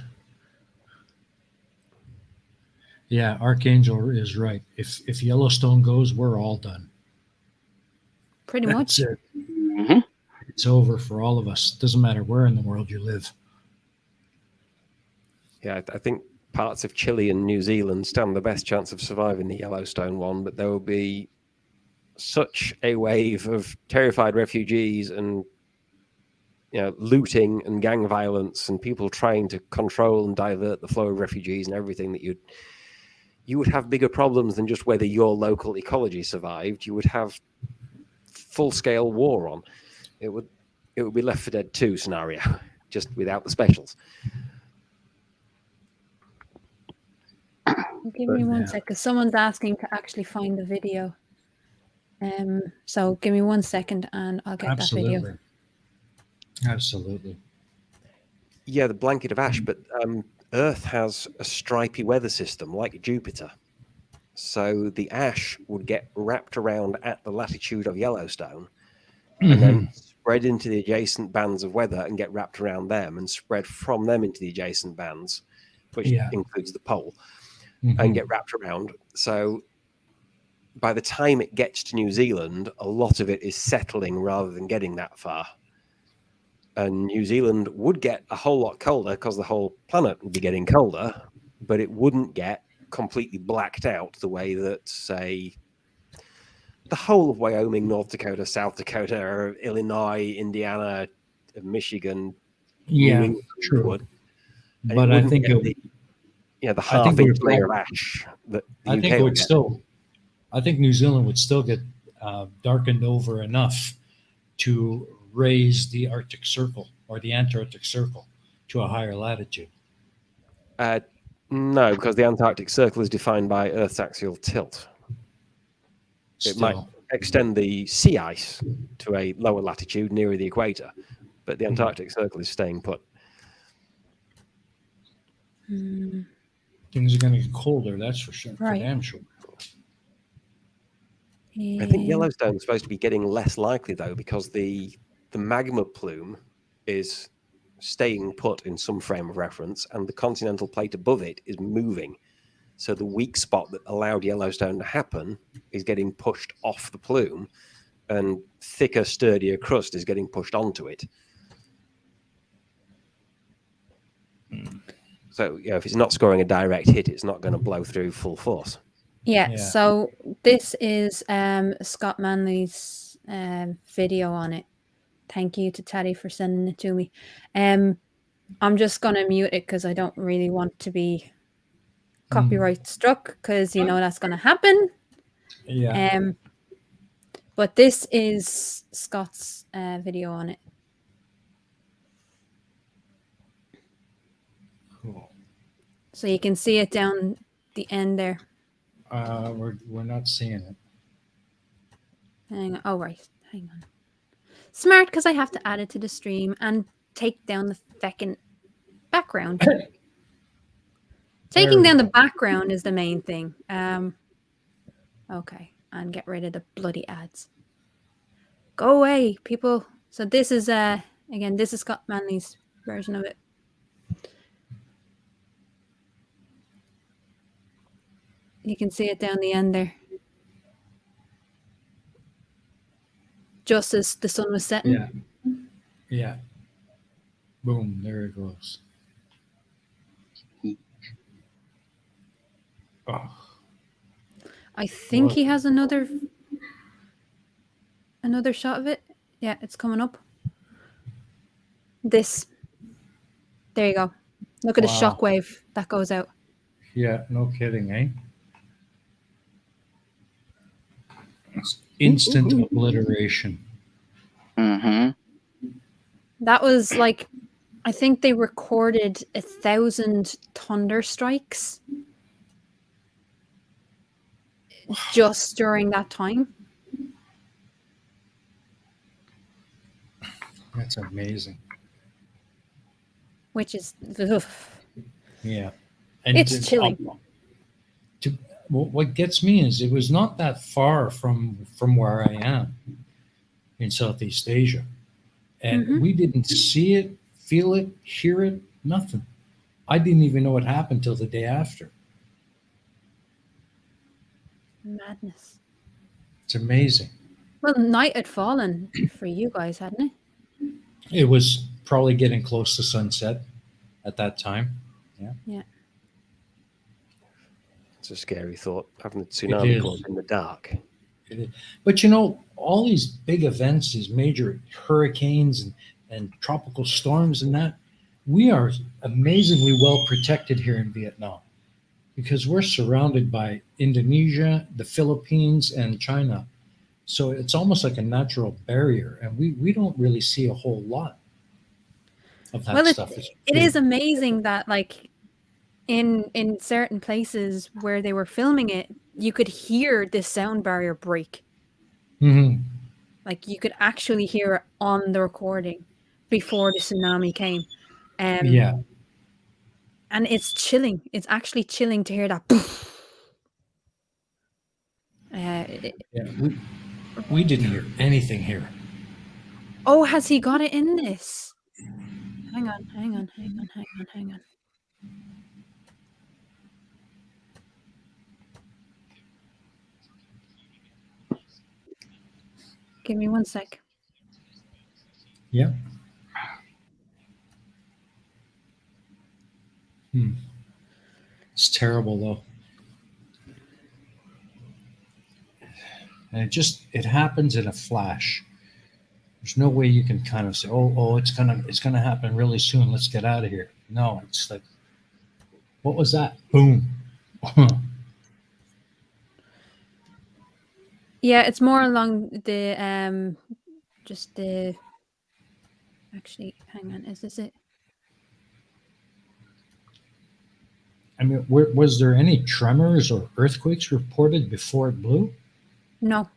Yeah, Archangel is right. If Yellowstone goes, we're all done. Pretty That's much. it. Hmm. It's over for all of us. Doesn't matter where in the world you live. Yeah, I think parts of Chile and New Zealand stand the best chance of surviving the Yellowstone one, but there will be such a wave of terrified refugees and looting and gang violence and people trying to control and divert the flow of refugees and everything that you would have bigger problems than just whether your local ecology survived. You would have full-scale war on. It would be Left 4 Dead 2 scenario, just without the specials. Give me one yeah. sec, because someone's asking to actually find the video. So give me 1 second and I'll get that video. Absolutely. Yeah, the blanket of ash, but Earth has a stripy weather system like Jupiter. So the ash would get wrapped around at the latitude of Yellowstone and then spread into the adjacent bands of weather and get wrapped around them and spread from them into the adjacent bands, which includes the pole, and get wrapped around. So by the time it gets to New Zealand, a lot of it is settling rather than getting that far. And New Zealand would get a whole lot colder because the whole planet would be getting colder, but it wouldn't get completely blacked out the way that, say, the whole of Wyoming, North Dakota, South Dakota, Illinois, Indiana, Michigan, New England true. would. And But I think the half-inch layer of ash that the UK would get. I think New Zealand would still get darkened over enough to raise the Arctic Circle or the Antarctic Circle to a higher latitude. No, because the Antarctic Circle is defined by Earth's axial tilt. It might extend the sea ice to a lower latitude nearer the equator, but the Antarctic Circle is staying put. Things are going to get colder, that's for sure. Right. For damn sure. I think Yellowstone is supposed to be getting less likely, though, because the magma plume is staying put in some frame of reference, and the continental plate above it is moving. So the weak spot that allowed Yellowstone to happen is getting pushed off the plume, and thicker, sturdier crust is getting pushed onto it. So, if it's not scoring a direct hit, it's not going to blow through full force. Yeah, Yeah. so this is Scott Manley's video on it. Thank you to Teddy for sending it to me. I'm just gonna mute it because I don't really want to be copyright struck, because you know that's gonna happen. Yeah. But this is Scott's video on it. Cool. So you can see it down the end there. We're not seeing it. Hang on. Oh, right. Hang on. Smart, because I have to add it to the stream and take down the feckin' background. Taking we down go. the background is the main thing. Okay, and get rid of the bloody ads. Go away, people. So this is again, this is Scott Manley's version of it. You can see it down the end there. Just as the sun was setting. Yeah. Yeah. Boom. There it goes. Oh. I think Well- he has another shot of it. Yeah, it's coming up. This. There you go. Look at the Wow. shockwave that goes out. Yeah. No kidding, eh? It's instant obliteration. Mm-hmm. That was like, I think they recorded 1,000 thunder strikes just during that time. That's amazing. Which is, ugh. Yeah. And It's chilling. What gets me is it was not that far from where I am in Southeast Asia. And Mhm. we didn't see it, feel it, hear it, nothing. I didn't even know it happened till the day after. Madness. It's amazing. Well, night had fallen for you guys, hadn't it? It was probably getting close to sunset at that time. It's a scary thought, having a tsunami is. caught in the dark. But you know, all these big events, these major hurricanes and tropical storms and that, we are amazingly well protected here in Vietnam because we're surrounded by Indonesia, the Philippines, and China. So it's almost like a natural barrier, and we don't really see a whole lot of that stuff. It is amazing that, like, in certain places where they were filming it, you could hear this sound barrier break. Mm-hmm. Like, you could actually hear it on the recording before the tsunami came. Yeah. And it's chilling. It's actually chilling to hear that. We didn't hear anything here. Oh, has he got it in this? Hang on. Give me 1 sec. Yeah. It's terrible though. And it happens in a flash. There's no way you can kind of say, oh, it's gonna happen really soon. Let's get out of here. No, it's like, what was that? Boom. Yeah, it's more along the actually, hang on, is this it? I mean, was there any tremors or earthquakes reported before it blew? No.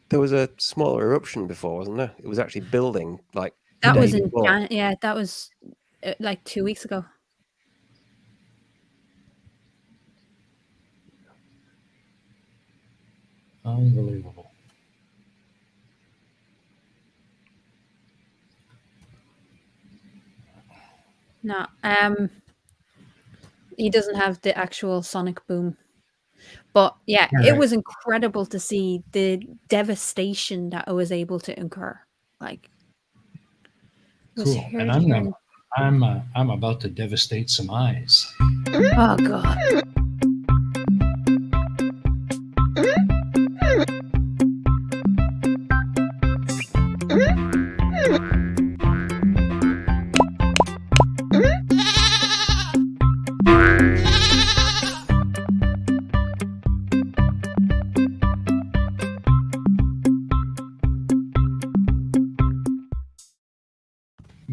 There was a smaller eruption before, wasn't there? It was actually building like That the was day in before. yeah, that was like 2 weeks ago. Unbelievable. No, he doesn't have the actual sonic boom. But yeah, it was incredible to see the devastation that I was able to incur. Like, Cool. And I'm about to devastate some eyes. Oh god.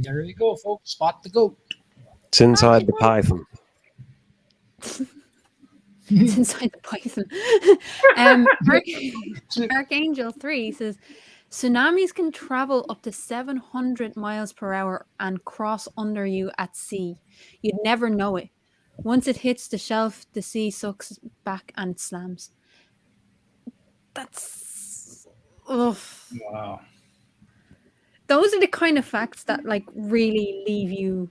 There you go, folks. Spot the goat. It's inside the python. It's inside the python. Archangel 3 says, tsunamis can travel up to 700 miles per hour and cross under you at sea. You'd never know it. Once it hits the shelf, the sea sucks back and it slams. That's... Ugh. Wow. Those are the kind of facts that like really leave you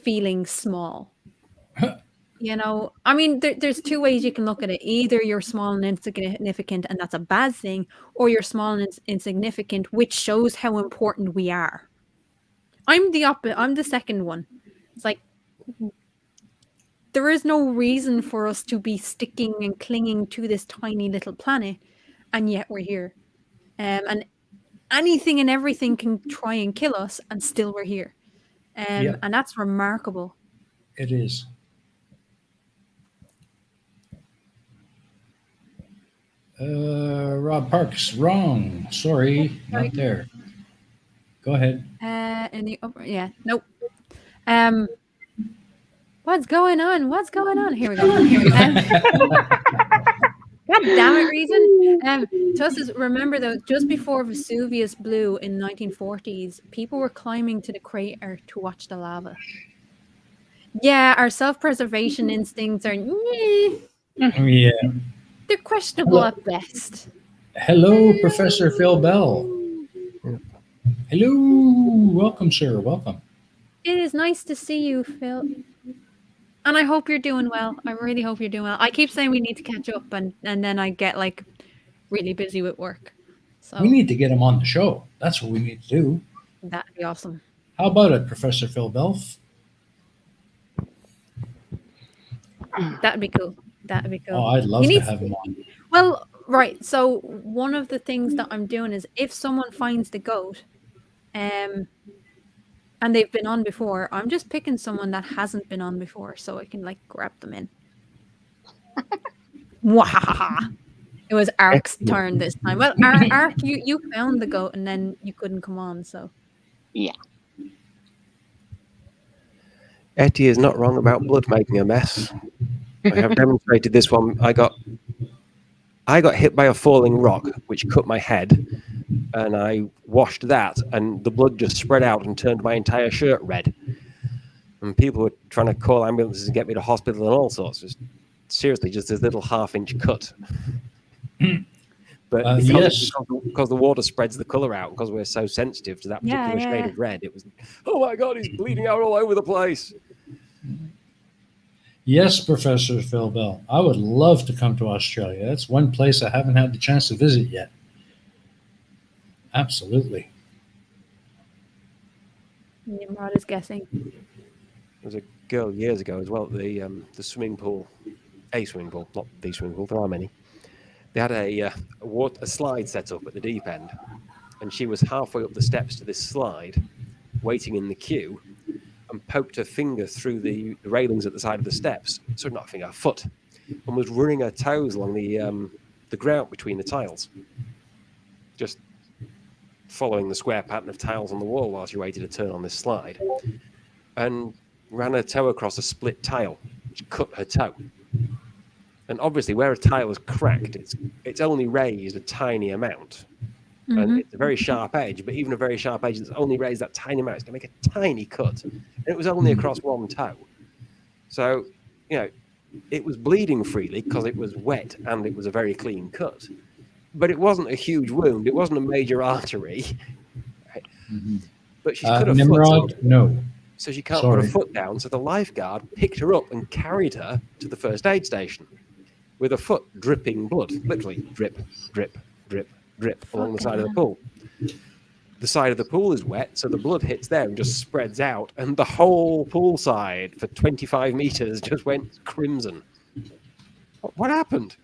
feeling small. You know, I mean, there's two ways you can look at it. Either you're small and insignificant, and that's a bad thing, or you're small and insignificant, which shows how important we are. I'm the opposite. I'm the second one. It's like there is no reason for us to be sticking and clinging to this tiny little planet, and yet we're here. And anything and everything can try and kill us, and still we're here. And that's remarkable. It is. Rob Parks, wrong. Sorry, not there. Go ahead. In the upper, nope. What's going on? What's going on? Here we go. God damn it, Reason. Just remember though, just before Vesuvius blew in 1940s, people were climbing to the crater to watch the lava. Yeah, our self-preservation instincts are Yeah. they're questionable at best. Hello, Professor Phil Bell. Hello. Welcome, sir. Welcome. It is nice to see you, Phil. And I hope you're doing well. I really hope you're doing well. I keep saying we need to catch up, and then I get like really busy with work. So We need to get him on the show. That's what we need to do. that'd be awesome. How about it, Professor Phil Bell? That'd be cool. That'd be cool. Oh, I'd love to have him on. Well, right. So one of the things that I'm doing is if someone finds the goat, and they've been on before, I'm just picking someone that hasn't been on before so I can like grab them in. Wahaha. It was Ark's turn this time. Well, Ark, you found the goat and then you couldn't come on, so. Yeah. Etty is not wrong about blood making a mess. I have demonstrated this one. I got hit by a falling rock, which cut my head, and I washed that, and the blood just spread out and turned my entire shirt red. And people were trying to call ambulances and get me to hospital and all sorts. Just, seriously, just this little half-inch cut. But because the water spreads the colour out, because we're so sensitive to that particular shade of red, it was, oh my God, he's bleeding out all over the place. Yes, Professor Phil Bell. I would love to come to Australia. That's one place I haven't had the chance to visit yet. Absolutely. Nimrod is guessing. There was a girl years ago as well at the swimming pool, a swimming pool, not the swimming pool, there are many. They had a slide set up at the deep end, and she was halfway up the steps to this slide, waiting in the queue, and poked her finger through the railings at the side of the steps, so not a finger, a foot, and was running her toes along the grout between the tiles, just following the square pattern of tiles on the wall while she waited a turn on this slide, and ran her toe across a split tile, which cut her toe. And obviously, where a tile is cracked, it's only raised a tiny amount. Mm-hmm. And it's a very sharp edge, but even a very sharp edge that's only raised that tiny amount, it's going to make a tiny cut. And it was only across one toe. So, it was bleeding freely because it was wet and it was a very clean cut. But it wasn't a huge wound. It wasn't a major artery. Right? Mm-hmm. But she's put her Nimrod, foot no. So she can't put her foot down. So the lifeguard picked her up and carried her to the first aid station with her foot dripping blood, literally drip, drip, drip, drip along the side of the pool. The side of the pool is wet, so the blood hits there and just spreads out, and the whole pool side for 25 meters just went crimson. What happened?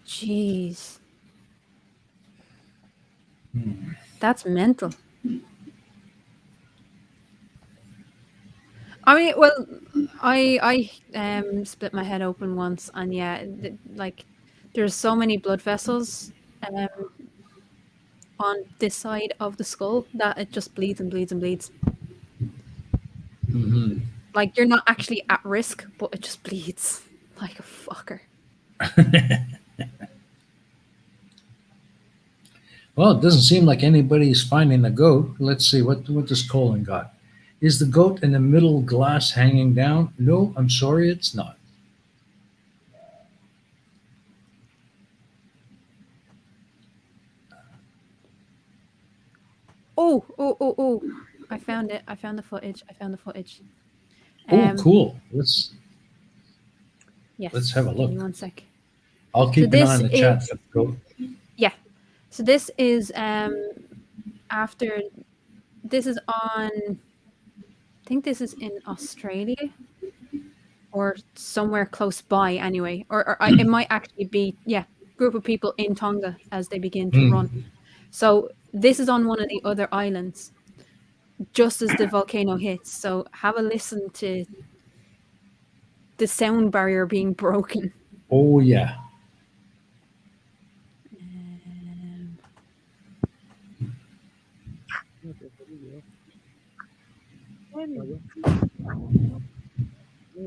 Jeez. That's mental. I mean, well, I split my head open once, and yeah, like there's so many blood vessels um on this side of the skull that it just bleeds and bleeds and bleeds. Hmm. Like you're not actually at risk, but it just bleeds like a fucker. Well, it doesn't seem like anybody's finding the goat. Let's see what does Colin got. Is the goat in the middle glass hanging down? No, I'm sorry, it's not. Oh! I found it. I found the footage. Oh, cool. Let's Yes. have a Give me look. 1 sec. I'll keep an this eye on the chat is- for the goat. Yeah. So this is after. This is on. I think this is in Australia or somewhere close by. Anyway, it might actually be group of people in Tonga as they begin to run. So this is on one of the other islands, just as the volcano hits. So have a listen to the sound barrier being broken. Oh yeah.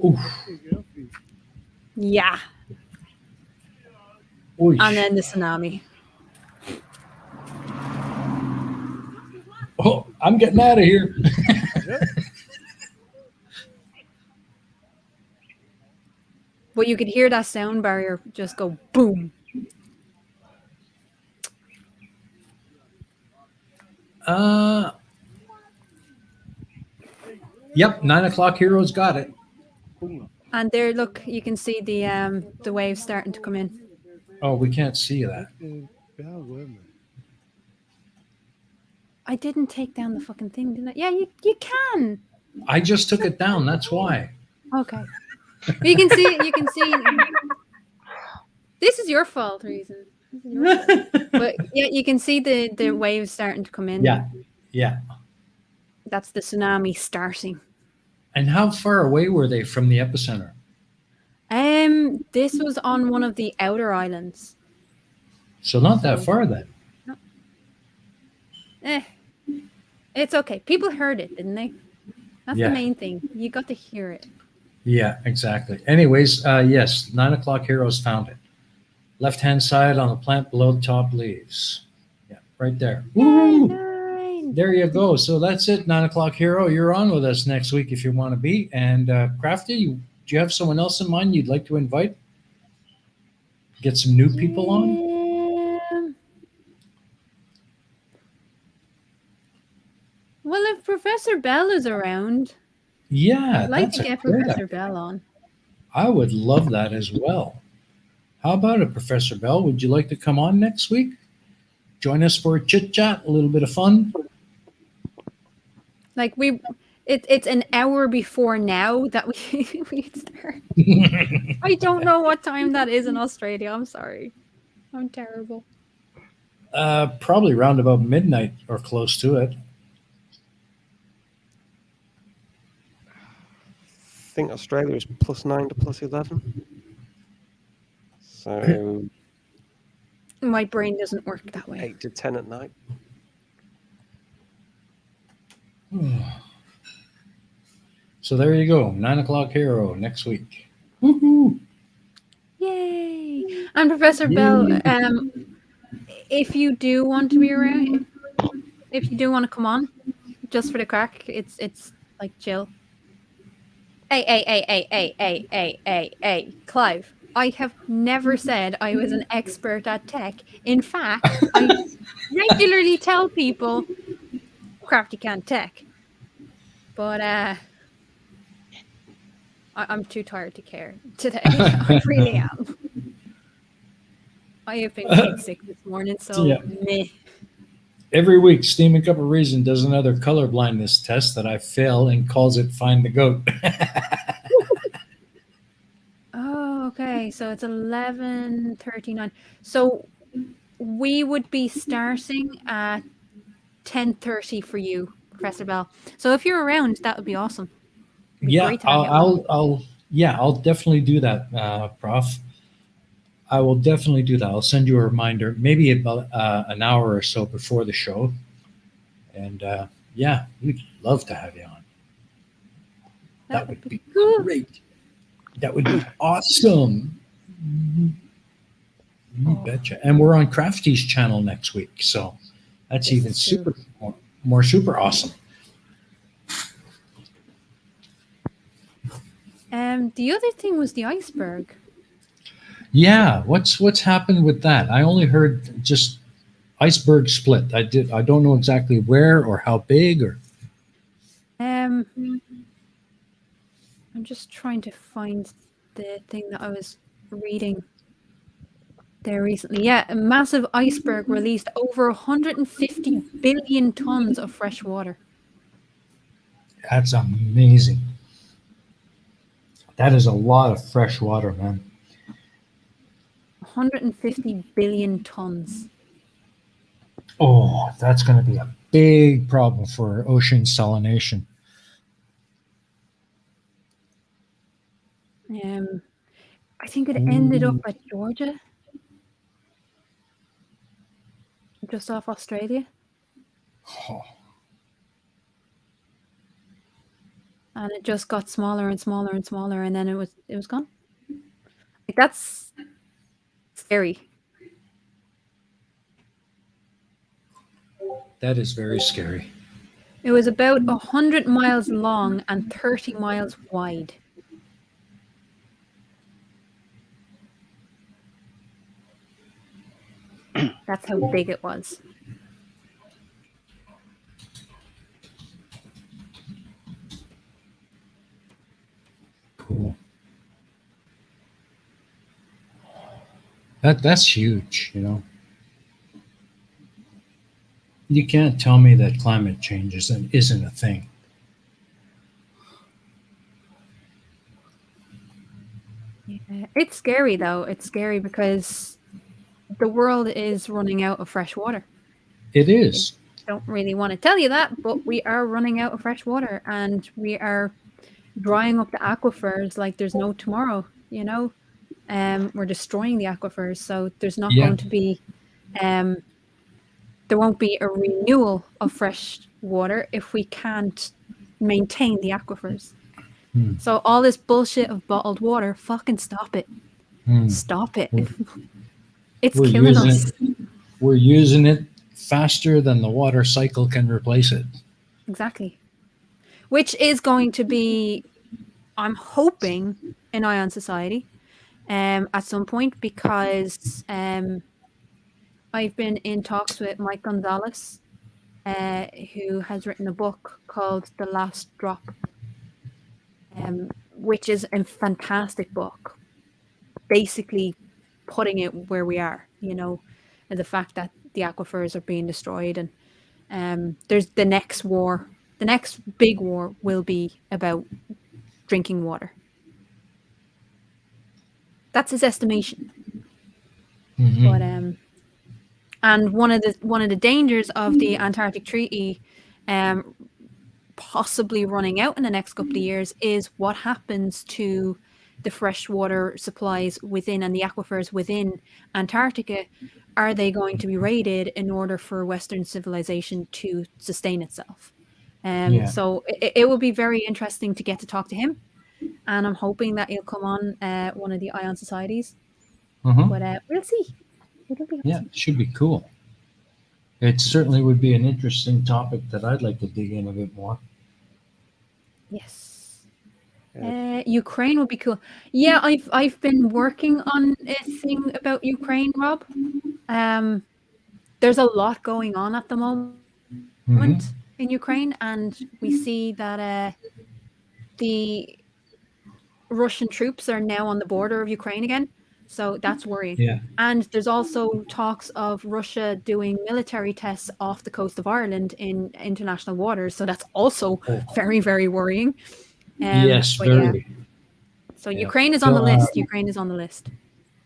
Oof. Yeah. Oish. And then the tsunami. Oh, I'm getting out of here. But you could hear that sound barrier just go boom. Yep, 9 o'clock heroes got it. And there, look, you can see the waves starting to come in. Oh, we can't see that. I didn't take down the fucking thing, didn't I? Yeah, you can. I just took it down. That's why. Okay. You can see it. You can see. This is your fault, Reason. This is your fault. But yeah, you can see the waves starting to come in. Yeah. That's the tsunami starting. And how far away were they from the epicenter? This was on one of the outer islands. So not that far then. It's okay. People heard it, didn't they? That's the main thing. You got to hear it. Yeah, exactly. Anyways, yes, 9 o'clock heroes found it. Left-hand side on the plant below the top leaves. Yeah, right there. Woo! 9. There you go. So that's it, 9 o'clock hero. You're on with us next week if you want to be. And Crafty, do you have someone else in mind you'd like to invite? Get some new people on? Well, if Professor Bell is around, Yeah, I'd like that's to a get great Professor idea. Bell on. I would love that as well. How about it, Professor Bell? Would you like to come on next week? Join us for a chit chat, a little bit of fun. Like it's an hour before now that we start. I don't know what time that is in Australia. I'm sorry. I'm terrible. Probably round about midnight or close to it. I think Australia is +9 to +11. So My brain doesn't work that way. 8 to 10 at night. So there you go. 9 o'clock hero next week. Woohoo! Yay! And Professor Bell, if you do want to be around, if you do want to come on, just for the crack, it's like chill. Hey, Clive. I have never said I was an expert at tech. In fact, I regularly tell people Crafty can't tech. But I'm too tired to care today. I really am. I have been quite sick this morning, so meh. Every week, Steam and Cup of Reason does another color blindness test that I fail and calls it Find the Goat. Oh, okay. So it's 11:39. So we would be starting at 10:30 for you, Professor Bell. So if you're around, that would be awesome. It'd be Yeah, great to have you on. I'll definitely do that, Prof. I will definitely do that. I'll send you a reminder, maybe about an hour or so before the show. And yeah, we'd love to have you on. That would be cool. great. That would be awesome. You Oh. betcha. And we're on Crafty's channel next week, so that's This even is true. super more super awesome. The other thing was the iceberg. Yeah, what's happened with that? I only heard just iceberg split. I don't know exactly where or how big or. I'm just trying to find the thing that I was reading there recently. Yeah, a massive iceberg released over 150 billion tons of fresh water. That's amazing. That is a lot of fresh water, man. 150 billion tons. Oh, that's going to be a big problem for ocean salination. I think it ended up at Georgia, just off Australia. Oh, And it just got smaller and smaller and smaller, and then it was gone. Like, that's scary. that is very scary. It was about 100 miles long and 30 miles wide. That's how big it was. Cool. That's huge, you know. You can't tell me that climate change isn't a thing. Yeah. It's scary, though. It's scary because the world is running out of fresh water. It is. I don't really want to tell you that, but we are running out of fresh water, and we are drying up the aquifers like there's no tomorrow, you know. We're destroying the aquifers, so there's not going to be there won't be a renewal of fresh water if we can't maintain the aquifers. So all this bullshit of bottled water, fucking stop it. Stop it. It's killing us. We're using it faster than the water cycle can replace it. Exactly. Which is going to be, I'm hoping, in Ion Society at some point, because I've been in talks with Mike Gonzalez, who has written a book called The Last Drop, which is a fantastic book, basically putting it where we are, you know, and the fact that the aquifers are being destroyed, and there's the next war. The next big war will be about drinking water. That's his estimation. But and one of the dangers of the Antarctic Treaty possibly running out in the next couple of years is what happens to the freshwater supplies within and the aquifers within Antarctica. Are they going to be raided in order for Western civilization to sustain itself? So it will be very interesting to get to talk to him, and I'm hoping that he'll come on one of the Ion Societies. But we'll see. It'll be awesome. Yeah, it should be cool. It certainly would be an interesting topic that I'd like to dig in a bit more. Yes. Ukraine would be cool. Yeah, I've been working on a thing about Ukraine, Rob. There's a lot going on at the moment in Ukraine, and we see that the Russian troops are now on the border of Ukraine again. So that's worrying. Yeah. And there's also talks of Russia doing military tests off the coast of Ireland in international waters. So that's also very, very worrying. Yes, very. Yeah. So Ukraine is on the list. Ukraine is on the list.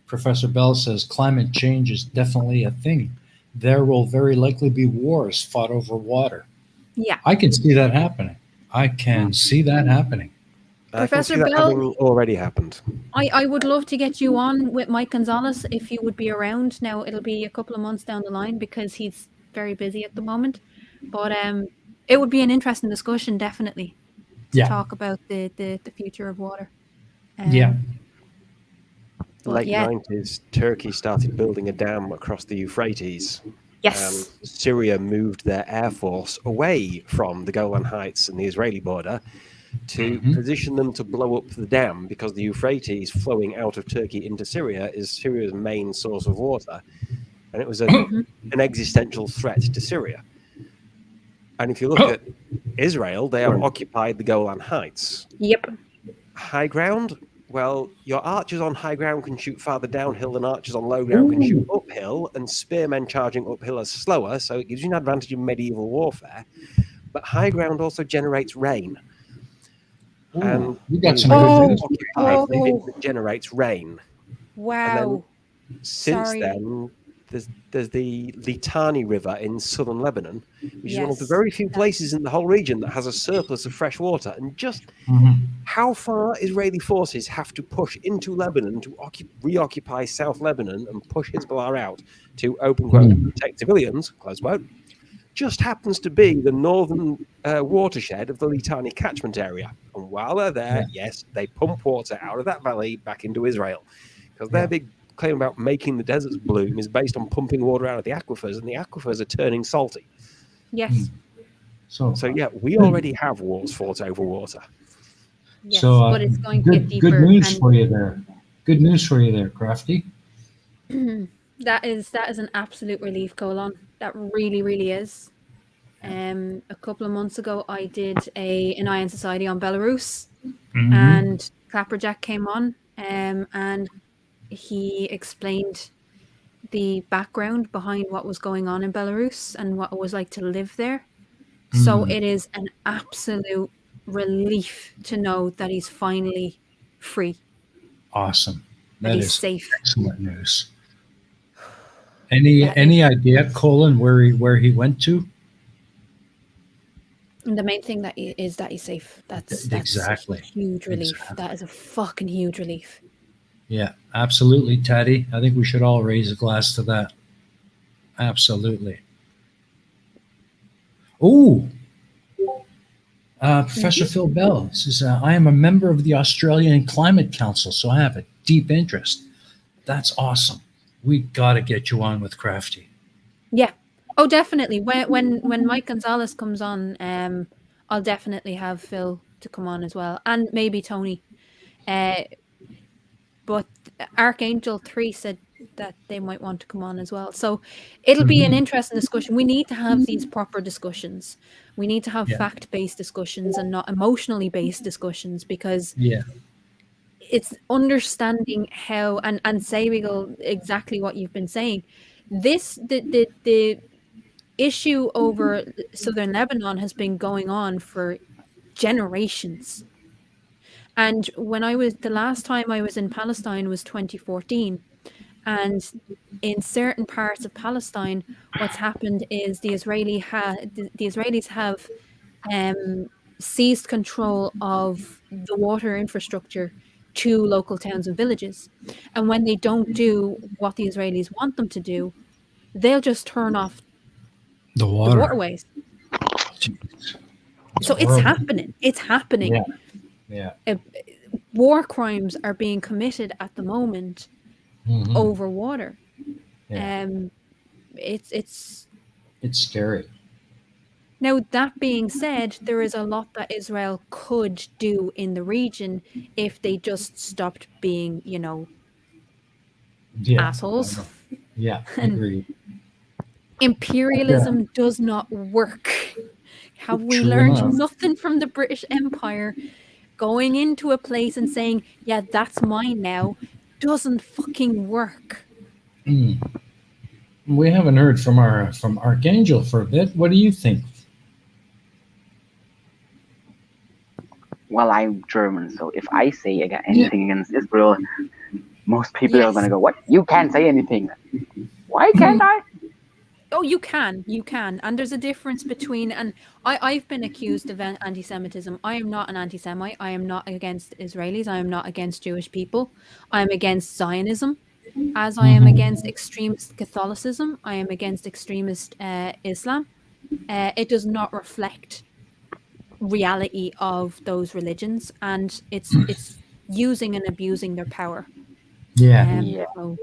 Professor Bell says climate change is definitely a thing. There will very likely be wars fought over water. Yeah. I can see that happening. I can see that happening. I can see Professor that Bell, having already happened. I would love to get you on with Mike Gonzalez if you would be around. Now it'll be a couple of months down the line because he's very busy at the moment. But it would be an interesting discussion, definitely, to Yeah. talk about the future of water. Yeah. But Late yeah, 90s, Turkey started building a dam across the Euphrates. yes, Syria moved their air force away from the Golan Heights and the Israeli border to position them to blow up the dam, because the Euphrates flowing out of Turkey into Syria is Syria's main source of water. And it was an existential threat to Syria. And if you look at Israel, they have occupied the Golan Heights. yep, High ground, well, your archers on high ground can shoot farther downhill than archers on low ground can shoot uphill, and spearmen charging uphill are slower, so it gives you an advantage in medieval warfare. But high ground also generates rain. And You got some Israel good news. occupied the bit that generates rain. wow. Since Sorry. then, there's the Litani River in southern Lebanon, which is one of the Yes, very few places in the whole region that has a surplus of fresh water. And just how far Israeli forces have to push into Lebanon to reoccupy South Lebanon and push Hezbollah out to, open quote, protect civilians, close quote, just happens to be the northern watershed of the Litani catchment area. And while they're there, yes, they pump water out of that valley back into Israel, because their big claim about making the deserts bloom is based on pumping water out of the aquifers, and the aquifers are turning salty. Yes, So yeah, we already have wars fought over water. yes, So, but it's going to get good deeper. news and for you there. Good news for you there, Crafty. that is an absolute relief, Colon. That really, really is. A couple of months ago, I did an Iron Society on Belarus, and Clapperjack came on, and he explained the background behind what was going on in Belarus and what it was like to live there. So it is an absolute relief to know that he's finally free. Awesome. That That he's is safe. excellent news. Any idea, Colin, where he went to? And the main thing is that he's safe. That's Exactly. a huge relief. Exactly. That is a fucking huge relief. Yeah, absolutely, Taddy. I think we should all raise a glass to that. Absolutely. Oh, Professor Phil Bell says, I am a member of the Australian Climate Council, so I have a deep interest. That's awesome. We got to get you on with Crafty. Yeah. Oh, definitely. When Mike Gonzalez comes on, I'll definitely have Phil to come on as well, and maybe Tony. But Archangel 3 said that they might want to come on as well. So it'll be an interesting discussion. We need to have these proper discussions. We need to have fact-based discussions and not emotionally based discussions, because it's understanding how, and Sableagle, exactly what you've been saying. The issue over southern Lebanon has been going on for generations. And the last time I was in Palestine was 2014. And in certain parts of Palestine, what's happened is the Israelis have seized control of the water infrastructure to local towns and villages. And when they don't do what the Israelis want them to do, they'll just turn off the the waterways. So it's happening. It's happening. Yeah. War crimes are being committed at the moment over water. It's scary. Now, that being said, there is a lot that Israel could do in the region if they just stopped being, assholes. Yeah, agreed. Imperialism does not work. Have we learned nothing from the British Empire? Going into a place and saying, yeah, that's mine now, doesn't fucking work. We haven't heard from Archangel for a bit. What do you think? Well, I'm German, so if I say anything against Israel, most people are going to go, what? You can't say anything. Why can't I? Oh, you can, and there's a difference between. And I've been accused of anti-Semitism. I am not an anti-Semite. I am not against Israelis. I am not against Jewish people. I am against Zionism, as I am against extremist Catholicism. I am against extremist Islam. It does not reflect reality of those religions, and it's using and abusing their power. Yeah. Yeah. So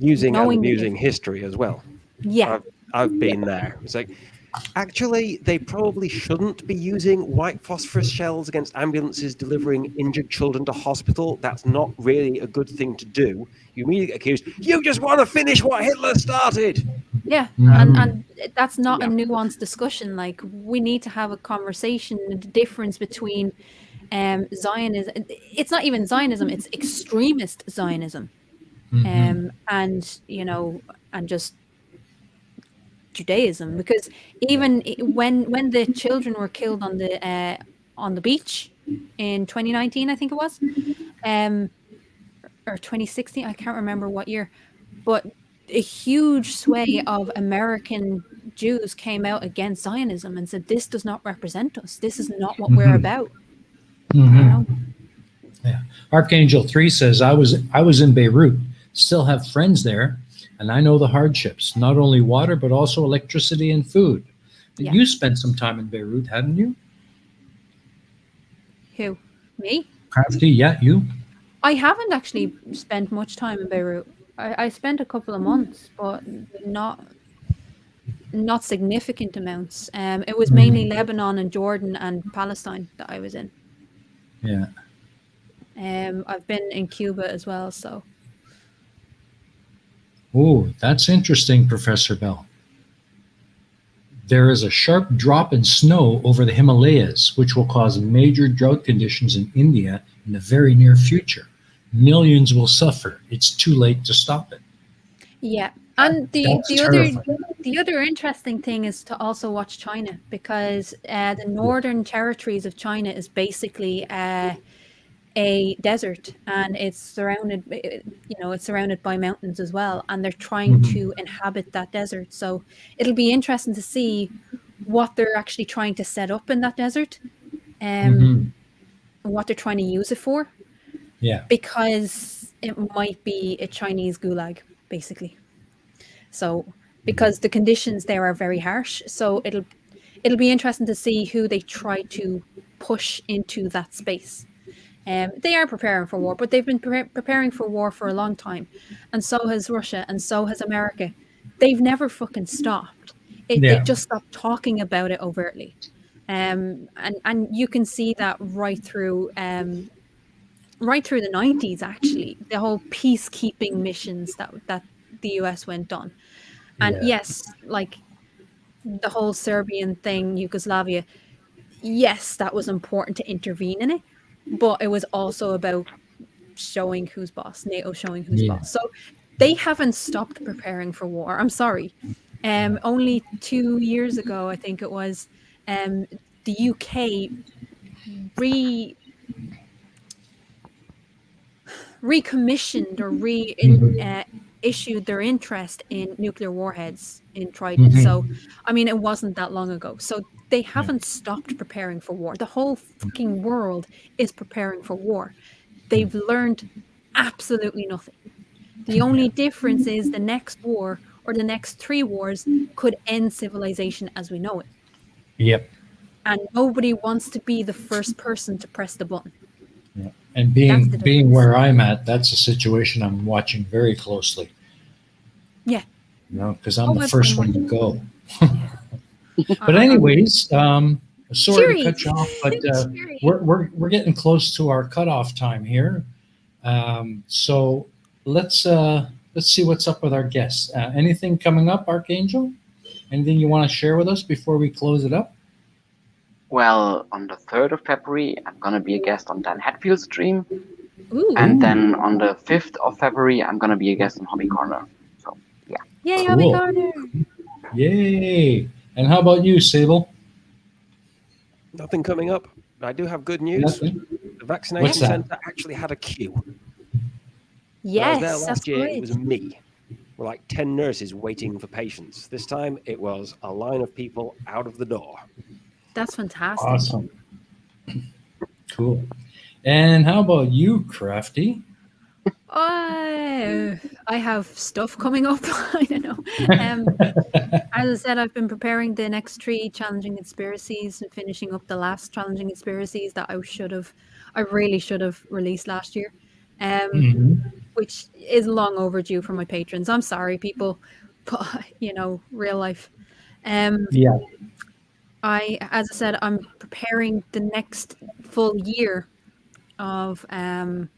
Using and knowing the abusing difference. history as well. Yeah, I've been there. It's like, actually, they probably shouldn't be using white phosphorus shells against ambulances delivering injured children to hospital. That's not really a good thing to do. You immediately get accused, you just want to finish what Hitler started. yeah, Mhm. and that's not a Yeah. nuanced discussion. Like, we need to have a conversation. The difference between Zionism, it's not even Zionism, it's extremist Zionism, Mhm. and and just Judaism. Because even when the children were killed on the beach in 2019, I think it was, or 2016, I can't remember what year, but a huge sway of American Jews came out against Zionism and said, this does not represent us. This is not what we're Mhm. about. Mhm. Yeah. Archangel 3 says, I was in Beirut, still have friends there, and I know the hardships, not only water, but also electricity and food. Yeah. You spent some time in Beirut, hadn't you? Who? Me? Crafty, yeah, you. I haven't actually spent much time in Beirut. I spent a couple of months, but not significant amounts. It was mainly Lebanon and Jordan and Palestine that I was in. Yeah. I've been in Cuba as well, so Oh, that's interesting, Professor Bell. There is a sharp drop in snow over the Himalayas, which will cause major drought conditions in India in the very near future. Millions will suffer. It's too late to stop it. yeah. And That's the other interesting thing is to also watch China, because the northern territories of China is basically a desert, and it's surrounded by mountains as well, and they're trying to inhabit that desert. So it'll be interesting to see what they're actually trying to set up in that desert, and what they're trying to use it for, Yeah. because it might be a Chinese gulag, basically. So because the conditions there are very harsh, so it'll be interesting to see who they try to push into that space. They are preparing for war, but they've been preparing for war for a long time, and so has Russia, and so has America. They've never fucking stopped. They Yeah. just stopped talking about it overtly, and you can see that right through the 90s. Actually, the whole peacekeeping missions that the US went on, and Yeah. yes, like the whole Serbian thing, Yugoslavia. Yes, that was important to intervene in it, but it was also about showing who's boss, NATO showing who's Yeah. boss. So they haven't stopped preparing for war. I'm sorry. Only 2 years ago, I think it was, the UK recommissioned or issued their interest in nuclear warheads in Trident. So, I mean, it wasn't that long ago. So they haven't stopped preparing for war. The whole fucking world is preparing for war. They've learned absolutely nothing. The only difference is the next war or the next 3 wars could end civilization as we know it. Yep. And nobody wants to be the first person to press the button. Yeah. And That's the being difference. where I'm at, that's a situation I'm watching very closely. Yeah. Because I'm the that's first what one I'm to go. Yeah. But anyways, sorry to cut you off, but Cheery. we're getting close to our cutoff time here. So let's see what's up with our guests. Anything coming up, Archangel? Anything you want to share with us before we close it up? Well, on the 3rd of February, I'm going to be a guest on Dan Hatfield's stream. Ooh. And then on the 5th of February, I'm going to be a guest on Hobby Corner. So, yeah. Yay, Cool. Hobby Corner. Yay. And how about you, Sable? Nothing coming up. I do have good news. Nothing? The vaccination What's that? centre actually had a queue. When I was Yes, there that's last year, great. it was me. were like 10 nurses waiting for patients. This time it was a line of people out of the door. That's fantastic. Awesome. Cool. And how about you, Crafty? I have stuff coming up. I don't know. As I said, I've been preparing the next 3 challenging conspiracies and finishing up the last challenging conspiracies that I really should have released last year, which is long overdue for my patrons. I'm sorry, people, but real life. Yeah. As I said, I'm preparing the next full year of Ion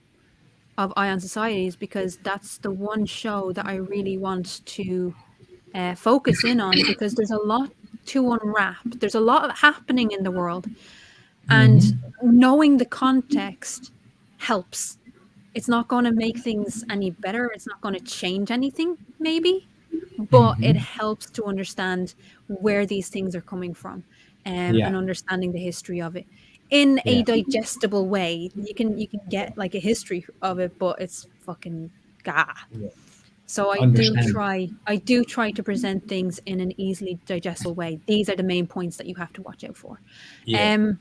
Societies, because that's the one show that I really want to focus in on, because there's a lot to unwrap. There's a lot happening in the world, and knowing the context helps. It's not going to make things any better. It's not going to change anything, maybe, but it helps to understand where these things are coming from, and understanding the history of it in a digestible way. You can get like a history of it, but it's fucking gah. Yeah. So I do try to present things in an easily digestible way. These are the main points that you have to watch out for. Yeah.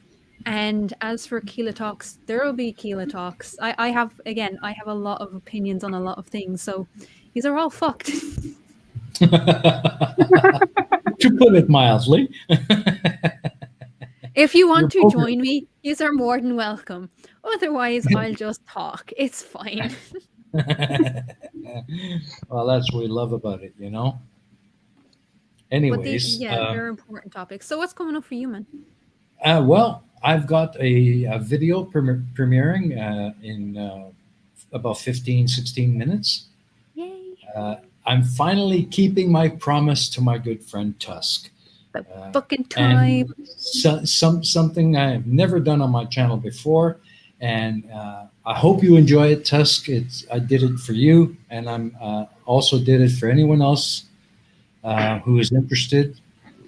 And as for Keela Talks, there will be Keela Talks. I have a lot of opinions on a lot of things, so these are all fucked. To put it mildly. If you want to join me, you are more than welcome. Otherwise, I'll just talk. It's fine. Well, that's what we love about it, Anyways. They're important topics. So what's coming up for you, man? Well, I've got a video premiering in about 16 minutes. Yay. I'm finally keeping my promise to my good friend Tusk. Fucking time. Something I've never done on my channel before, and I hope you enjoy it, Tusk. I did it for you, and I'm also did it for anyone else who is interested,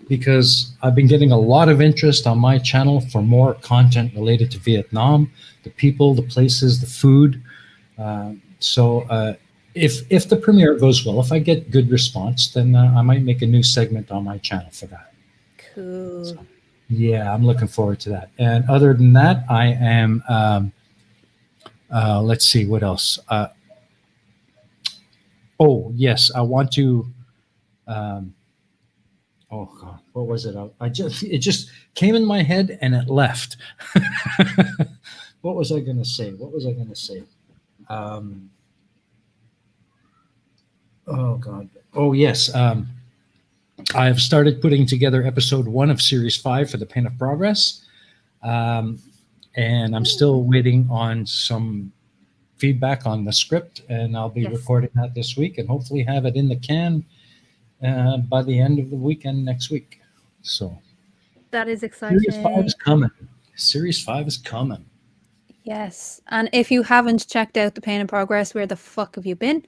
because I've been getting a lot of interest on my channel for more content related to Vietnam, the people, the places, the food. So if the premiere goes well, if I get good response, then I might make a new segment on my channel for that. Cool. So, yeah, I'm looking forward to that. And other than that, I am, let's see, what else? Oh, yes, I want to, oh God, what was it? It just came in my head and it left. What was I going to say? Oh God. Oh yes. I've started putting together episode 1 of series 5 for the Pain of Progress. And I'm still waiting on some feedback on the script, and I'll be recording that this week and hopefully have it in the can by the end of the weekend next week. So that is exciting. Series 5 is coming. Yes. And if you haven't checked out the Pain of Progress, where the fuck have you been?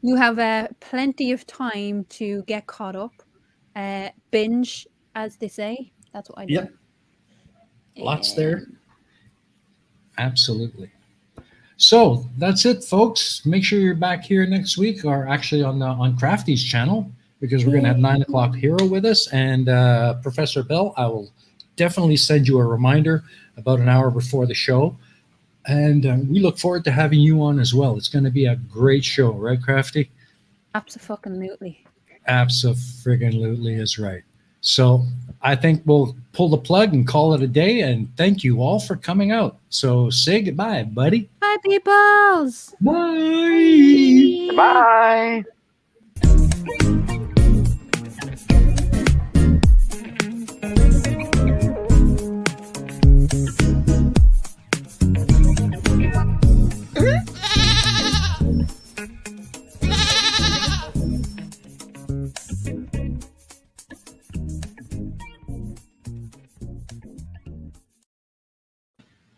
You have plenty of time to get caught up, binge, as they say. That's what I do. Yep. Lots there. Absolutely. So that's it, folks. Make sure you're back here next week, or actually on Crafty's channel, because we're going to have 9 o'clock Hero with us. And Professor Bell, I will definitely send you a reminder about an hour before the show. And we look forward to having you on as well. It's going to be a great show, right, Crafty? Abso-fucking-lutely. Abso-friggin-lutely is right. So I think we'll pull the plug and call it a day. And thank you all for coming out. So say goodbye, buddy. Bye, peoples. Bye. Bye.